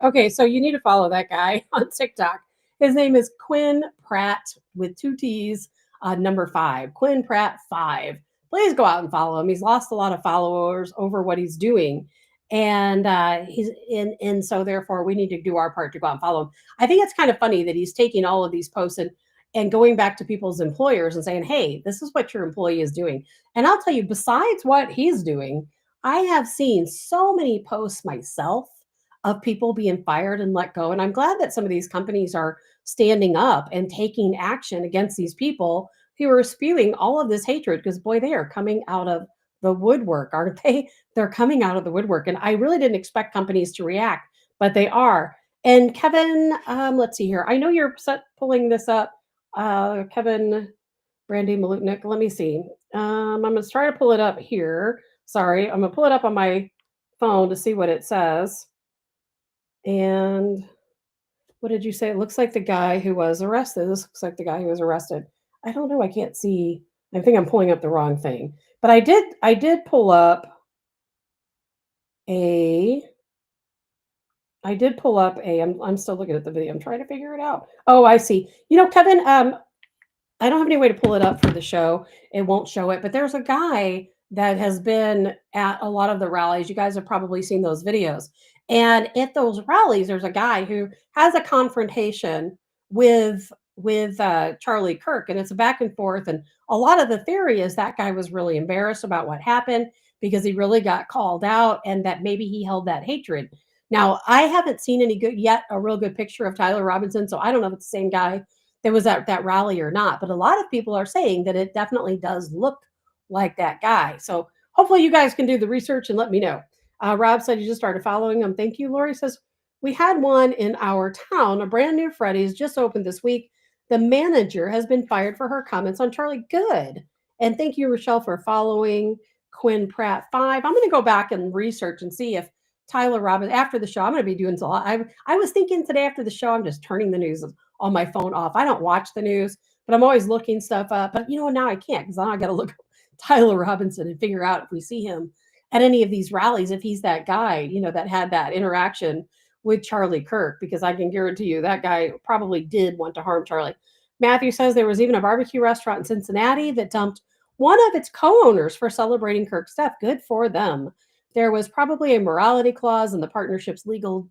Okay, so you need to follow that guy on TikTok. His name is Quinn Pratt with 2 T's, number 5. Quinn Pratt 5. Please go out and follow him. He's lost a lot of followers over what he's doing. And so therefore we need to do our part to go out and follow him. I think it's kind of funny that he's taking all of these posts and going back to people's employers and saying, hey, this is what your employee is doing. And I'll tell you, besides what he's doing, I have seen so many posts myself of people being fired and let go. And I'm glad that some of these companies are standing up and taking action against these people who are spewing all of this hatred, because boy, they are coming out of the woodwork, aren't they? They're coming out of the woodwork. And I really didn't expect companies to react, but they are. And Kevin, let's see here. I know you're pulling this up. Kevin Brandy Malutnik, let me see. I'm going to try to pull it up here. Sorry, I'm going to pull it up on my phone to see what it says. And what did you say? It looks like the guy who was arrested. This looks like the guy who was arrested. I don't know. I can't see. I think I'm pulling up the wrong thing. But I did pull up I did pull up I'm still looking at the video. I'm trying to figure it out. Oh, I see. You know, Kevin, I don't have any way to pull it up for the show. It won't show it, but there's a guy that has been at a lot of the rallies. You guys have probably seen those videos. And at those rallies, there's a guy who has a confrontation with Charlie Kirk, and it's a back and forth. And a lot of the theory is that guy was really embarrassed about what happened because he really got called out, and that maybe he held that hatred. Now, I haven't seen a real good picture of Tyler Robinson, so I don't know if it's the same guy that was at that rally or not. But a lot of people are saying that it definitely does look like that guy. So hopefully you guys can do the research and let me know. Rob said you just started following him. Thank you. Lori says, we had one in our town, a brand new Freddy's just opened this week. The manager has been fired for her comments on Charlie. Good. And thank you, Rochelle, for following Quinn Pratt 5. I'm going to go back and research and see if Tyler Robbins, after the show, I'm going to be doing a lot. I was thinking today after the show, I'm just turning the news on my phone off. I don't watch the news, but I'm always looking stuff up. But you know, now I can't, because now I got to look up Tyler Robinson and figure out if we see him at any of these rallies, if he's that guy, you know, that had that interaction with Charlie Kirk, because I can guarantee you that guy probably did want to harm Charlie. Matthew says there was even a barbecue restaurant in Cincinnati that dumped one of its co-owners for celebrating Kirk's death. Good for them. There was probably a morality clause in the partnership's legal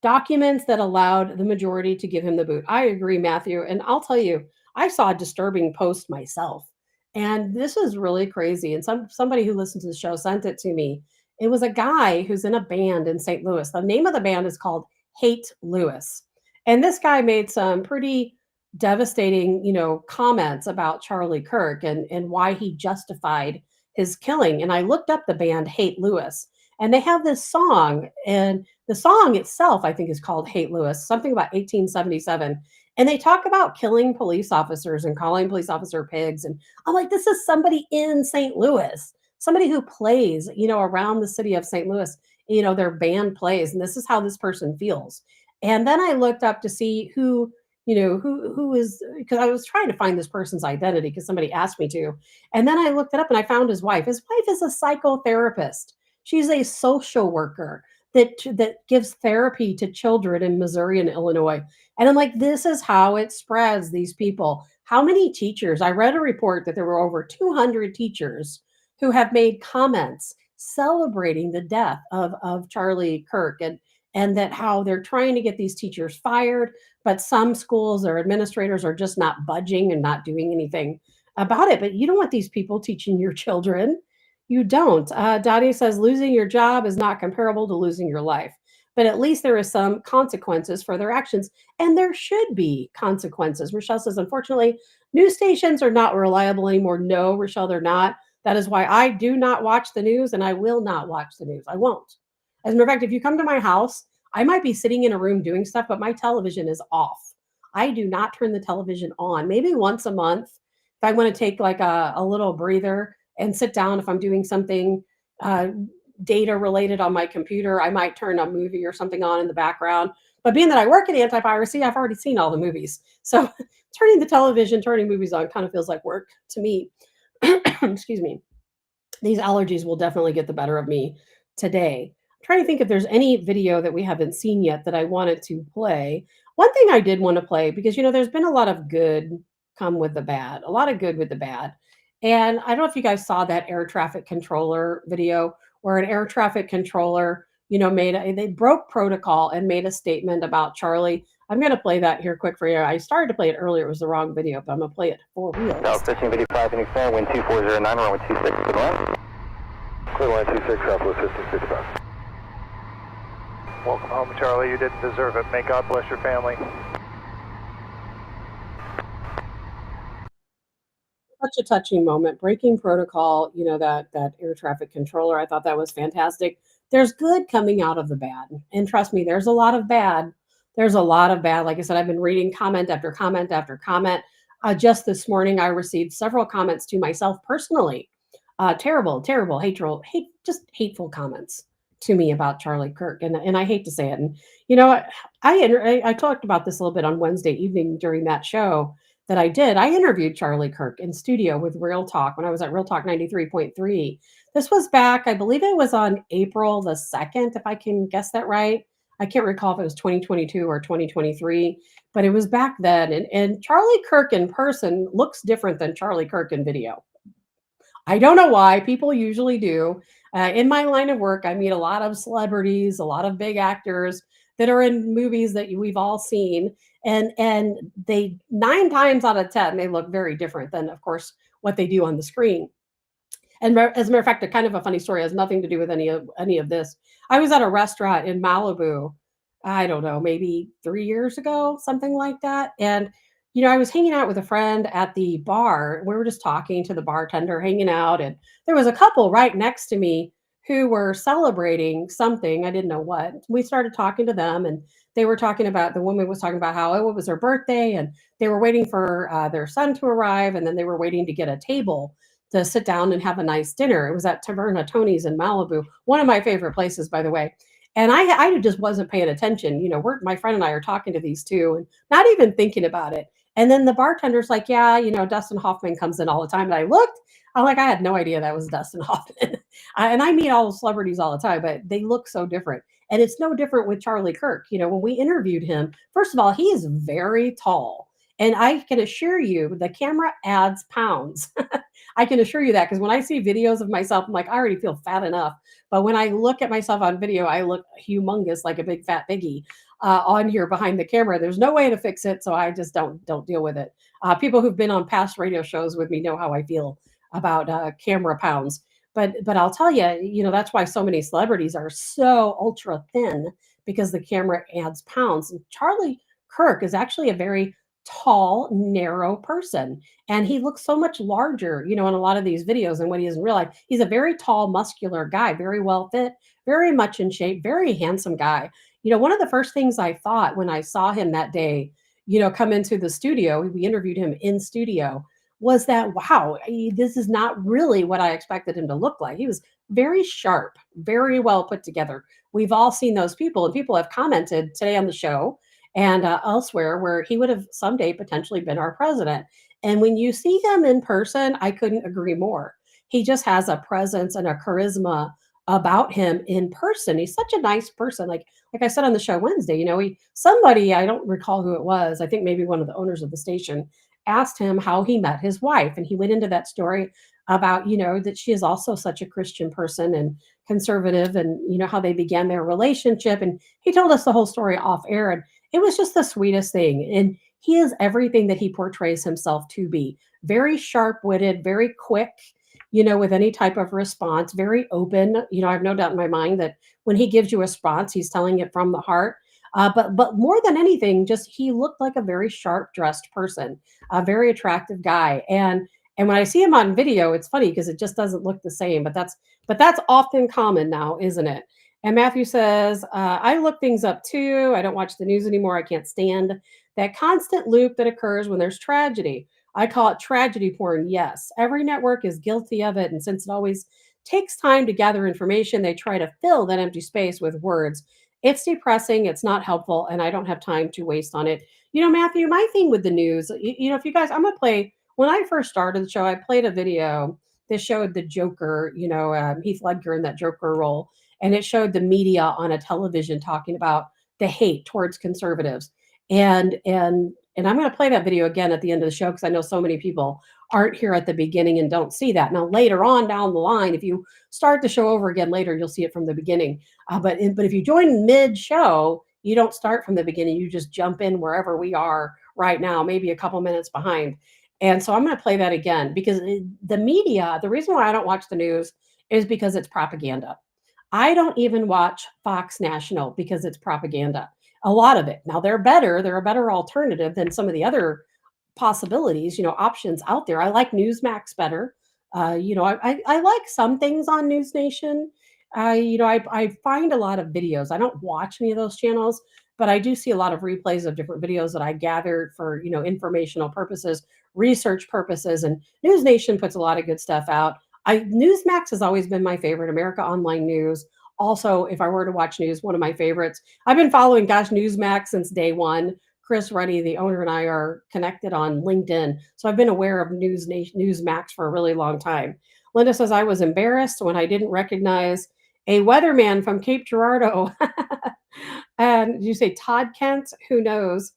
documents that allowed the majority to give him the boot. I agree, Matthew. And I'll tell you, I saw a disturbing post myself. And this is really crazy. And somebody who listened to the show sent it to me. It was a guy who's in a band in St. Louis. The name of the band is called Hate Lewis. And this guy made some pretty devastating, you know, comments about Charlie Kirk and why he justified his killing. And I looked up the band Hate Lewis, and they have this song, and the song itself, I think, is called Hate Lewis, something about 1877. And they talk about killing police officers and calling police officer pigs. And I'm like, this is somebody in St. Louis, somebody who plays, you know, around the city of St. Louis, you know, their band plays, and this is how this person feels. And then I looked up to see who is, because I was trying to find this person's identity because somebody asked me to. And then I looked it up and I found his wife. His wife is a psychotherapist. She's a social worker that gives therapy to children in Missouri and Illinois. And I'm like, this is how it spreads, these people. How many teachers? I read a report that there were over 200 teachers who have made comments celebrating the death of Charlie Kirk, and that how they're trying to get these teachers fired, but some schools or administrators are just not budging and not doing anything about it. But you don't want these people teaching your children. You don't. Dottie says losing your job is not comparable to losing your life, but at least there is some consequences for their actions, and there should be consequences. Rochelle says, unfortunately, news stations are not reliable anymore. No, Rochelle, they're not. That is why I do not watch the news, and I will not watch the news. I won't. As a matter of fact, if you come to my house, I might be sitting in a room doing stuff, but my television is off. I do not turn the television on. Maybe once a month, if I want to take like a little breather and sit down, if I'm doing something data related on my computer, I might turn a movie or something on in the background. But being that I work at anti-piracy, I've already seen all the movies. So turning the television, turning movies on kind of feels like work to me. Excuse me. These allergies will definitely get the better of me today. I'm trying to think if there's any video that we haven't seen yet that I wanted to play. One thing I did want to play, because, you know, there's been a lot of good come with the bad, a lot of good with the bad. And I don't know if you guys saw that air traffic controller video where an air traffic controller, you know, they broke protocol and made a statement about Charlie. I'm going to play that here quick for you. I started to play it earlier. It was the wrong video, but I'm going to play it for real. South 15 video 5 and expand, wind 2409, runway 26, good line. Clear line 26, Southwest 1565. Welcome home, Charlie. You didn't deserve it. May God bless your family. Such a touching moment, breaking protocol, you know, that air traffic controller. I thought that was fantastic. There's good coming out of the bad. And trust me, there's a lot of bad. There's a lot of bad. Like I said, I've been reading comment after comment after comment. Just this morning, I received several comments to myself personally. Terrible, just hateful comments to me about Charlie Kirk. And I hate to say it. And, you know, I talked about this a little bit on Wednesday evening during that show, that I did, I interviewed Charlie Kirk in studio with Real Talk when I was at Real Talk 93.3. This was back, I believe it was on April the 2nd, if I can guess that right. I can't recall if it was 2022 or 2023, but it was back then. And Charlie Kirk in person looks different than Charlie Kirk in video. I don't know why. People usually do. In my line of work, I meet a lot of celebrities, a lot of big actors that are in movies that we've all seen, and they 9 times out of 10 they look very different than, of course, what they do on the screen. And as a matter of fact, a kind of a funny story, has nothing to do with any of this. I was at a restaurant in Malibu, I don't know, maybe 3 years ago, something like that, and I was hanging out with a friend at the bar. We were just talking to the bartender, hanging out, and there was a couple right next to me who were celebrating something. I didn't know what. We started talking to them, and they were talking about, the woman was talking about how it was her birthday, and they were waiting for their son to arrive, and then they were waiting to get a table to sit down and have a nice dinner. It was at Taverna Tony's in Malibu, one of my favorite places, by the way. And I just wasn't paying attention. My friend and I are talking to these two and not even thinking about it. And then the bartender's like, yeah, Dustin Hoffman comes in all the time. And I looked, I'm like, I had no idea that was Dustin Hoffman. And I meet all the celebrities all the time, but they look so different. And it's no different with Charlie Kirk. When we interviewed him, first of all, he is very tall. And I can assure you, the camera adds pounds. I can assure you that, because when I see videos of myself, I'm like, I already feel fat enough. But when I look at myself on video, I look humongous, like a big fat piggy on here behind the camera. There's no way to fix it, so I just don't deal with it. People who've been on past radio shows with me know how I feel about camera pounds. But I'll tell you, that's why so many celebrities are so ultra thin, because the camera adds pounds. And Charlie Kirk is actually a very tall, narrow person. And he looks so much larger, in a lot of these videos than what he is in real life. He's a very tall, muscular guy, very well fit, very much in shape, very handsome guy. One of the first things I thought when I saw him that day, come into the studio, we interviewed him in studio, was that, wow, this is not really what I expected him to look like. He was very sharp, very well put together. We've all seen those people, and people have commented today on the show and elsewhere where he would have someday potentially been our president. And when you see him in person, I couldn't agree more. He just has a presence and a charisma about him in person. He's such a nice person. Like I said on the show Wednesday, somebody, I don't recall who it was, I think maybe one of the owners of the station, asked him how he met his wife. And he went into that story about, that she is also such a Christian person and conservative, and, how they began their relationship. And he told us the whole story off air. And it was just the sweetest thing. And he is everything that he portrays himself to be. Very sharp-witted, very quick, with any type of response, very open. I have no doubt in my mind that when he gives you a response, he's telling it from the heart. But more than anything, just he looked like a very sharp-dressed person, a very attractive guy. And when I see him on video, it's funny because it just doesn't look the same. But that's often common now, isn't it? And Matthew says, I look things up too. I don't watch the news anymore. I can't stand that constant loop that occurs when there's tragedy. I call it tragedy porn. Yes, every network is guilty of it. And since it always takes time to gather information, they try to fill that empty space with words. It's depressing. It's not helpful. And I don't have time to waste on it. Matthew, my thing with the news, if you guys, I'm going to play, when I first started the show, I played a video that showed the Joker, Heath Ledger in that Joker role. And it showed the media on a television talking about the hate towards conservatives. And I'm going to play that video again at the end of the show, because I know so many people aren't here at the beginning and don't see that. Now, later on down the line, if you start the show over again later, you'll see it from the beginning. But if you join mid-show, you don't start from the beginning. You just jump in wherever we are right now, maybe a couple minutes behind. And so I'm going to play that again, because the media, the reason why I don't watch the news is because it's propaganda. I don't even watch Fox National because it's propaganda. A lot of it. Now they're a better alternative than some of the other possibilities, options out there. I like Newsmax better. I like some things on News Nation. I find a lot of videos. I don't watch any of those channels, but I do see a lot of replays of different videos that I gathered for, informational purposes, research purposes, and News Nation puts a lot of good stuff out. Newsmax has always been my favorite. America Online News. Also, if I were to watch news, one of my favorites. I've been following, Newsmax since day one. Chris Ruddy, the owner, and I are connected on LinkedIn. So I've been aware of Newsmax for a really long time. Linda says, I was embarrassed when I didn't recognize a weatherman from Cape Girardeau. And you say Todd Kent? Who knows?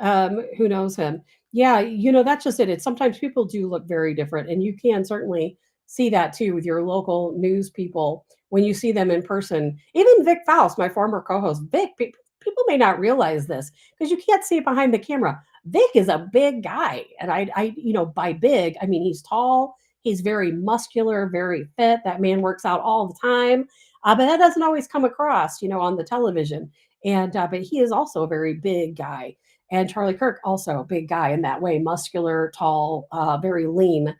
Who knows him? Yeah, that's just it. It's sometimes people do look very different, and you can certainly see that too with your local news people when you see them in person. Even Vic Faust, my former co-host, Vic, people may not realize this because you can't see it behind the camera. Vic is a big guy, and I by big, I mean he's tall, he's very muscular, very fit. That man works out all the time, but that doesn't always come across, on the television. And but he is also a very big guy. And Charlie Kirk, also a big guy in that way, muscular, tall, very lean,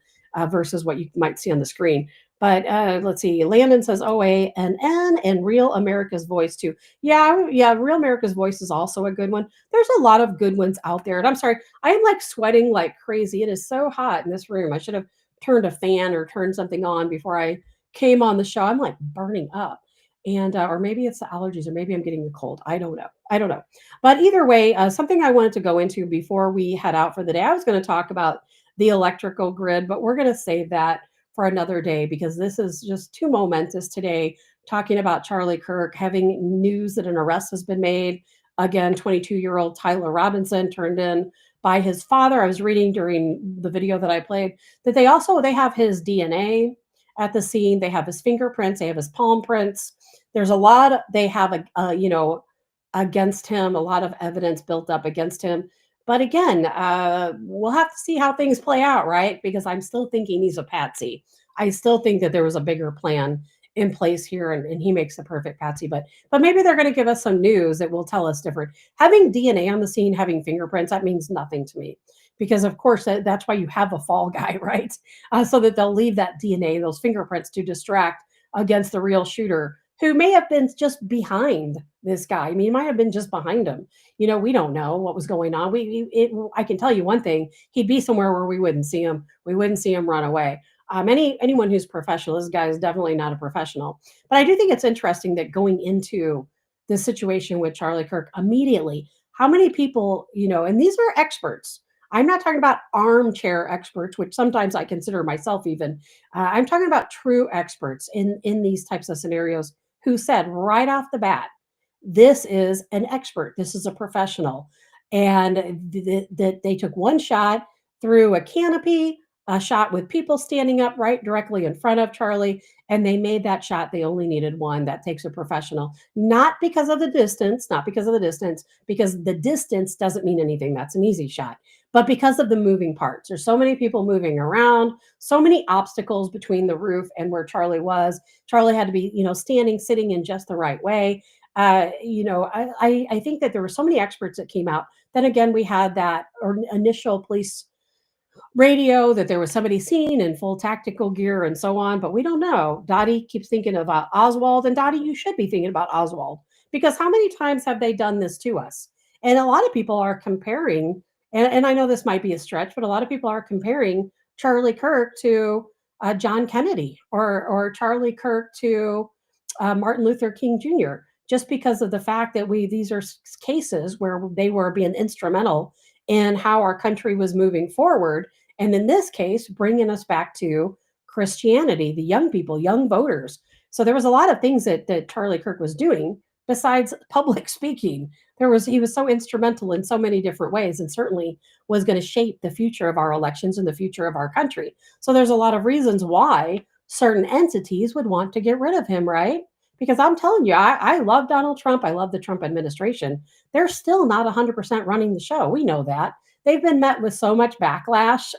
versus what you might see on the screen. But let's see. Landon says OA and N and Real America's Voice too. Yeah, Real America's Voice is also a good one. There's a lot of good ones out there. And I'm sorry, I am like sweating like crazy. It is so hot in this room. I should have turned a fan or turned something on before I came on the show. I'm like burning up. And or maybe it's the allergies, or maybe I'm getting the cold. I don't know. But either way, something I wanted to go into before we head out for the day. I was going to talk about the electrical grid, but we're going to save that for another day because this is just too momentous today, talking about Charlie Kirk, having news that an arrest has been made. Again, 22-year-old Tyler Robinson turned in by his father. I was reading during the video that I played that they have his DNA at the scene. They have his fingerprints. They have his palm prints. There's a lot they have, against him, a lot of evidence built up against him. But again, we'll have to see how things play out, right? Because I'm still thinking he's a patsy. I still think that there was a bigger plan in place here, and he makes the perfect patsy. But maybe they're going to give us some news that will tell us different. Having DNA on the scene, having fingerprints, that means nothing to me. Because of course, that's why you have a fall guy, right? So that they'll leave that DNA, those fingerprints, to distract against the real shooter, who may have been just behind this guy. I mean, he might have been just behind him. We don't know what was going on. I can tell you one thing: he'd be somewhere where we wouldn't see him. We wouldn't see him run away. Anyone who's professional, this guy is definitely not a professional. But I do think it's interesting that going into this situation with Charlie Kirk, immediately, how many people, and these are experts. I'm not talking about armchair experts, which sometimes I consider myself even. I'm talking about true experts in these types of scenarios who said right off the bat, this is an expert. This is a professional. And that they took one shot through a canopy, a shot with people standing up right directly in front of Charlie, and they made that shot. They only needed one. That takes a professional, not because of the distance, because the distance doesn't mean anything. That's an easy shot. But because of the moving parts, there's so many people moving around, so many obstacles between the roof and where Charlie was. Charlie had to be, sitting in just the right way. I think that there were so many experts that came out. Then again, we had that initial police radio that there was somebody seen in full tactical gear and so on, but we don't know. Dottie keeps thinking about Oswald, and Dottie, you should be thinking about Oswald, because how many times have they done this to us? And a lot of people are comparing, and I know this might be a stretch, but a lot of people are comparing Charlie Kirk to John Kennedy or Charlie Kirk to Martin Luther King Jr., just because of the fact that these are cases where they were being instrumental in how our country was moving forward. And in this case, bringing us back to Christianity, the young people, young voters. So there was a lot of things that Charlie Kirk was doing besides public speaking. He was so instrumental in so many different ways, and certainly was going to shape the future of our elections and the future of our country. So there's a lot of reasons why certain entities would want to get rid of him, right? Because I'm telling you, I love Donald Trump. I love the Trump administration. They're still not 100% running the show. We know that. They've been met with so much backlash.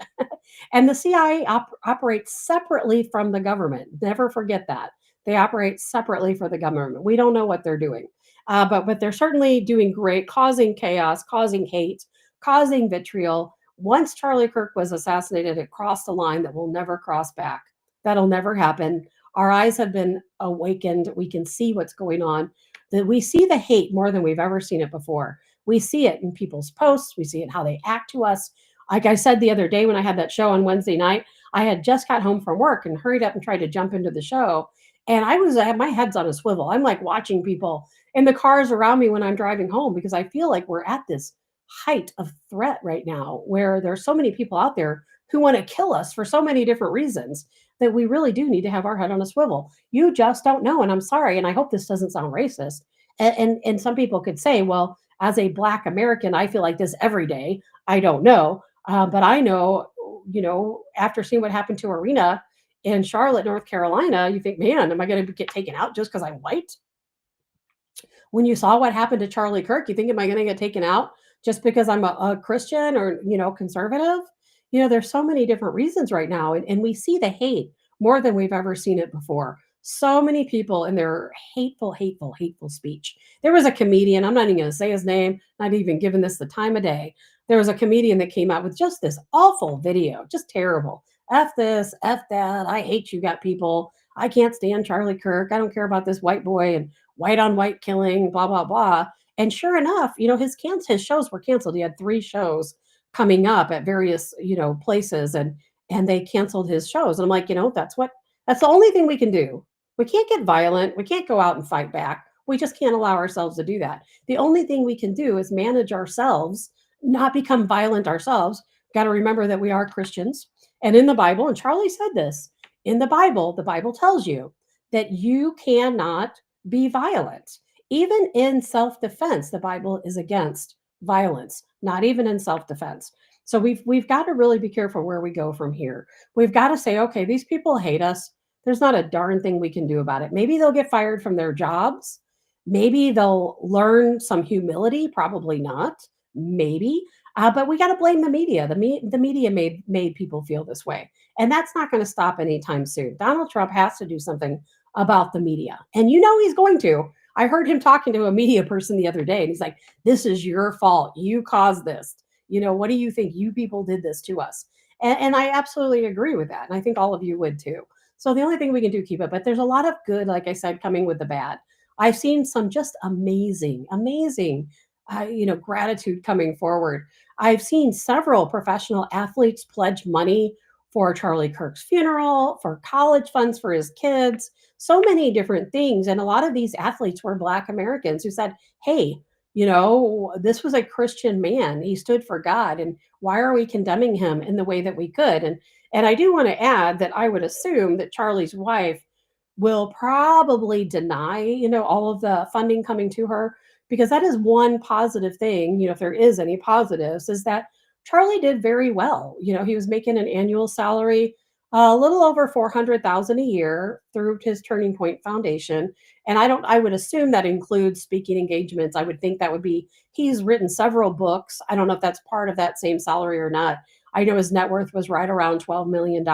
And the CIA operates separately from the government. Never forget that. They operate separately for the government. We don't know what they're doing. But they're certainly doing great, causing chaos, causing hate, causing vitriol. Once Charlie Kirk was assassinated, it crossed a line that will never cross back. That'll never happen. Our eyes have been awakened. We can see what's going on. That we see the hate more than we've ever seen it before. We see it in people's posts. We see it in how they act to us. Like I said the other day when I had that show on Wednesday night, I had just got home from work and hurried up and tried to jump into the show. And I have my head's on a swivel. I'm like watching people in the cars around me when I'm driving home because I feel like we're at this height of threat right now where there's so many people out there who want to kill us for so many different reasons that we really do need to have our head on a swivel. You just don't know. And I'm sorry. And I hope this doesn't sound racist. And some people could say, well, as a Black American, I feel like this every day. I don't know. But I know, after seeing what happened to Arena in Charlotte, North Carolina, you think, man, am I going to get taken out just because I'm white? When you saw what happened to Charlie Kirk, you think, am I going to get taken out just because I'm a Christian or, conservative? There's so many different reasons right now. And we see the hate more than we've ever seen it before. So many people in their hateful, hateful, hateful speech. There was a comedian, I'm not even going to say his name, not even giving this the time of day. There was a comedian that came out with just this awful video, just terrible. F this, F that. I hate you got people. I can't stand Charlie Kirk. I don't care about this white boy and white on white killing, blah, blah, blah. And sure enough, his shows were canceled. He had 3 shows coming up at various, places and they canceled his shows. And I'm like, that's the only thing we can do. We can't get violent. We can't go out and fight back. We just can't allow ourselves to do that. The only thing we can do is manage ourselves, not become violent ourselves. Got to remember that we are Christians. And in the Bible, and Charlie said this, in the Bible tells you that you cannot be violent. Even in self-defense, the Bible is against violence, not even in self-defense. So we've got to really be careful where we go from here. We've got to say, okay, these people hate us. There's not a darn thing we can do about it. Maybe they'll get fired from their jobs. Maybe they'll learn some humility. Probably not. Maybe. But we got to blame the media. The media made people feel this way. And that's not going to stop anytime soon. Donald Trump has to do something about the media. And he's going to. I heard him talking to a media person the other day, and he's like, this is your fault. You caused this. What do you think? You people did this to us. And I absolutely agree with that. And I think all of you would too. So the only thing we can do, keep it. But there's a lot of good, like I said, coming with the bad. I've seen some just amazing, gratitude coming forward. I've seen several professional athletes pledge money for Charlie Kirk's funeral, for college funds for his kids, so many different things. And a lot of these athletes were Black Americans who said, hey, this was a Christian man. He stood for God. And why are we condemning him in the way that we could? And I do want to add that I would assume that Charlie's wife will probably deny, all of the funding coming to her, because that is one positive thing, if there is any positives, is that Charlie did very well. He was making an annual salary a little over $400,000 a year through his Turning Point Foundation. And I would assume that includes speaking engagements. I would think that would be, he's written several books. I don't know if that's part of that same salary or not. I know his net worth was right around $12 million.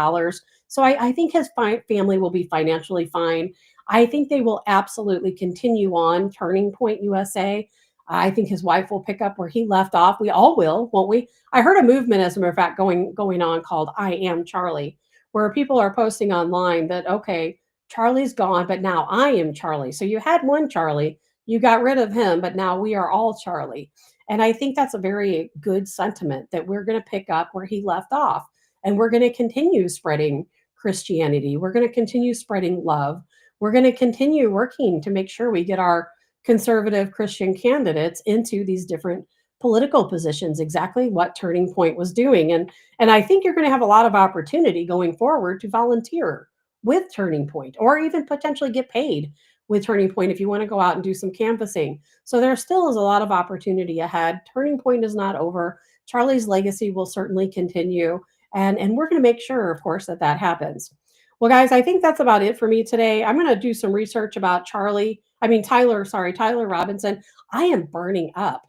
So I think his family will be financially fine. I think they will absolutely continue on Turning Point USA. I think his wife will pick up where he left off. We all will, won't we? I heard a movement, as a matter of fact, going on called I Am Charlie, where people are posting online that, okay, Charlie's gone, but now I am Charlie. So you had one Charlie, you got rid of him, but now we are all Charlie. And I think that's a very good sentiment, that we're going to pick up where he left off, and we're going to continue spreading Christianity. We're going to continue spreading love. We're going to continue working to make sure we get our conservative Christian candidates into these different political positions, exactly what Turning Point was doing. And I think you're going to have a lot of opportunity going forward to volunteer with Turning Point, or even potentially get paid with Turning Point if you want to go out and do some canvassing. So there still is a lot of opportunity ahead. Turning Point is not over. Charlie's legacy will certainly continue. And we're going to make sure, of course, that happens. Well, guys, I think that's about it for me today. I'm going to do some research about Tyler Robinson. I am burning up.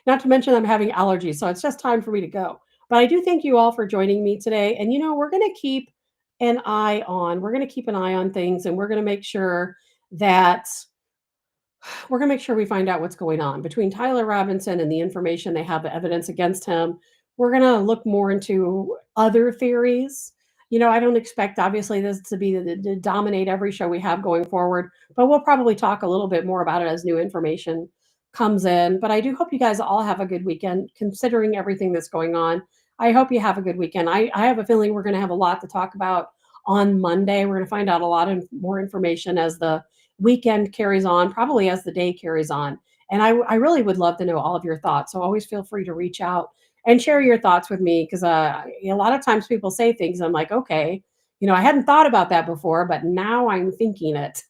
Not to mention I'm having allergies, so it's just time for me to go. But I do thank you all for joining me today. And, we're going to keep an eye on things, and we're going to make sure we find out what's going on between Tyler Robinson and the information they have, the evidence against him. We're going to look more into other theories. I don't expect, obviously, this to be to dominate every show we have going forward, but we'll probably talk a little bit more about it as new information comes in. But I do hope you guys all have a good weekend, considering everything that's going on. I hope you have a good weekend. I have a feeling we're going to have a lot to talk about on Monday. We're going to find out a lot of more information as the weekend carries on, probably as the day carries on. And I really would love to know all of your thoughts. So always feel free to reach out and share your thoughts with me, because a lot of times people say things, I'm like, okay, I hadn't thought about that before, but now I'm thinking it.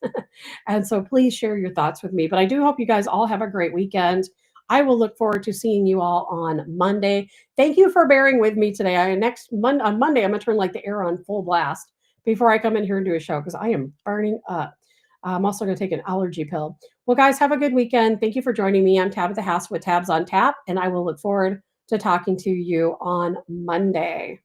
And so please share your thoughts with me. But I do hope you guys all have a great weekend. I will look forward to seeing you all on Monday. Thank you for bearing with me today. On Monday, I'm going to turn the air on full blast before I come in here and do a show, because I am burning up. I'm also going to take an allergy pill. Well, guys, have a good weekend. Thank you for joining me. I'm Tabitha Hassell with Tabs on Tap, and I will look forward to talking to you on Monday.